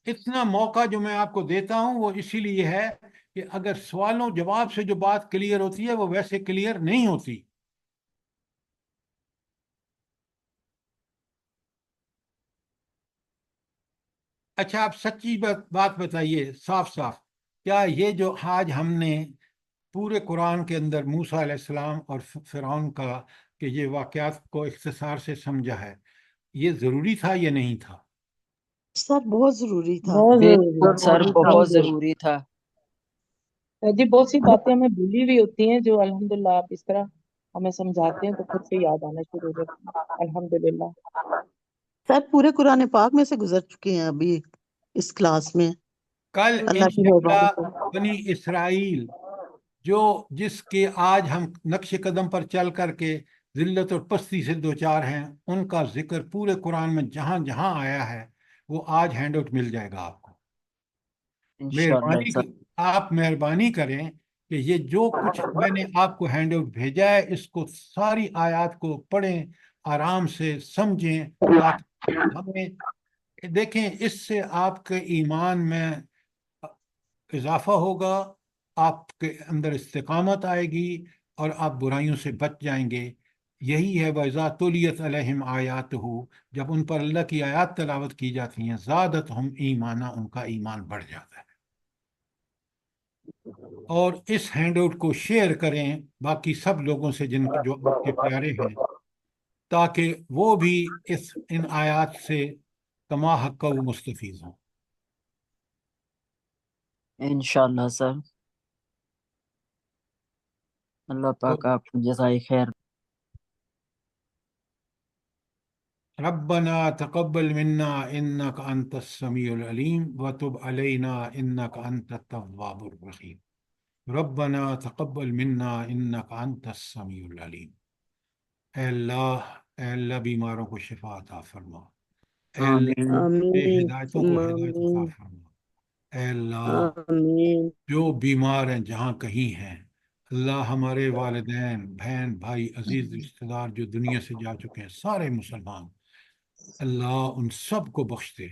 اتنا موقع جو میں آپ کو دیتا ہوں وہ اسی لیے ہے کہ اگر سوالوں جواب سے جو بات کلیئر ہوتی ہے وہ ویسے کلیئر نہیں ہوتی. اچھا آپ سچی بات بتائیے صاف صاف، کیا یہ جو آج ہم نے پورے قرآن کے اندر موسیٰ علیہ السلام اور فرعون کا کہ یہ واقعات کو اختصار سے سمجھا ہے، یہ ضروری تھا یا نہیں تھا؟ سر بہت ضروری تھا. بہت ضروری بالکل ہے، سر، بہت بہت ضروری ضروری تھا. ہے جی. بہت سی باتیں ہمیں بھولی ہوئی ہوتی ہیں جو الحمدللہ آپ اس طرح ہمیں سمجھاتے ہیں تو پھر سے یاد آنا شروع ہو جاتی ہیں الحمدللہ. سر پورے قرآن پاک میں سے گزر چکے ہیں ابھی اس کلاس میں، کل اللہ کی مہربانی انشاءاللہ سے. بنی اسرائیل جس کے آج ہم نقش قدم پر چل کر کے ذلت اور پستی سے دوچار ہیں، ان کا ذکر پورے قرآن میں جہاں جہاں آیا ہے وہ آج ہینڈ آؤٹ مل جائے گا آپ کو. انشاءاللہ سر. آپ مہربانی کریں کہ یہ جو کچھ میں نے آپ کو ہینڈ آؤٹ بھیجا ہے اس کو ساری آیات کو پڑھیں، آرام سے سمجھیں، تاکہ ہمیں دیکھیں اس سے آپ کے ایمان میں اضافہ ہوگا، آپ کے اندر استقامت آئے گی اور آپ برائیوں سے بچ جائیں گے. یہی ہے وَإِذَا تُلِيَتْ عَلَيْهِمْ آيَاتُهُ، جب ان پر اللہ کی آیات تلاوت کی جاتی ہیں زادتہم ایمانا، ان کا ایمان بڑھ جاتا ہے. اور اس ہینڈ آؤٹ کو شیئر کریں باقی سب لوگوں سے جو آپ کے پیارے ہیں، تاکہ وہ بھی ان آیات سے کما حق مستفید ہوں. انشاءاللہ سر. اللہ پاک آپ کو جزائے خیر. ربنا تقبل منا انك انت السميع العليم وتب علينا انك انت التواب الرحيم. ربنا تقبل منا انك انت السميع العليم. اے اللہ بیماروں کو شفا عطا فرما. اے اللہ آمین. بے آمین ہدایتوں ثم کو ہدایت عطا آمین. فرما. اے اللہ آمین. جو بیمار ہیں جہاں کہیں ہیں، اللہ ہمارے والدین، بہن، بھائی، عزیز رشتہ دار جو دنیا سے جا چکے ہیں، سارے مسلمان، اللہ ان سب کو بخش دے.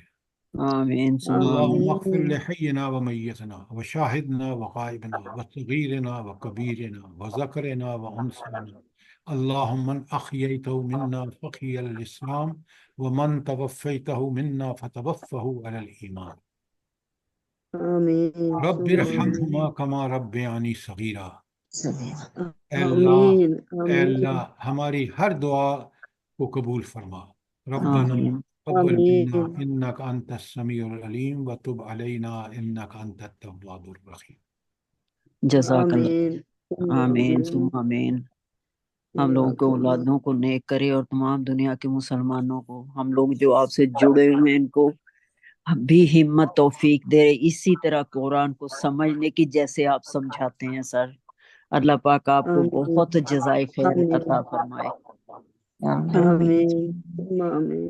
آمین ثم اللهم آمین. اغفر آمین. لحينا وميتنا وشاهدنا وغائبنا وصغيرنا وكبيرنا وذكرنا وانثانا اللهم من أحييته منا فحي الإسلام ومن توفيته منا فتوفه على الإيمان آمين رب ثم ارحمهما آمين كما ربيانی صغیرہ۔ اے اللہ، آمين اے آمين اللہ ہماری ہر دعا کو قبول فرما۔ ربنا آمین تقبل منا آمين انك انت السميع العليم وتب علينا انك انت التواب الرحيم۔ جزاک اللہ۔ آمين ثم آمین ثم آمين آمین۔ ہم لوگوں کے جزاك الله اولادوں کو نیک کرے اور تمام دنیا کے مسلمانوں کو، ہم لوگ جو آپ سے جڑے ہوئے ہیں ان کو بھی ہمت توفیق دے، اسی طرح قرآن کو سمجھنے کی جیسے آپ سمجھاتے ہیں سر۔ اللہ پاک آپ کو آمين بہت جزائے خیر آمين عطا فرمائے۔ آمين ثم آمين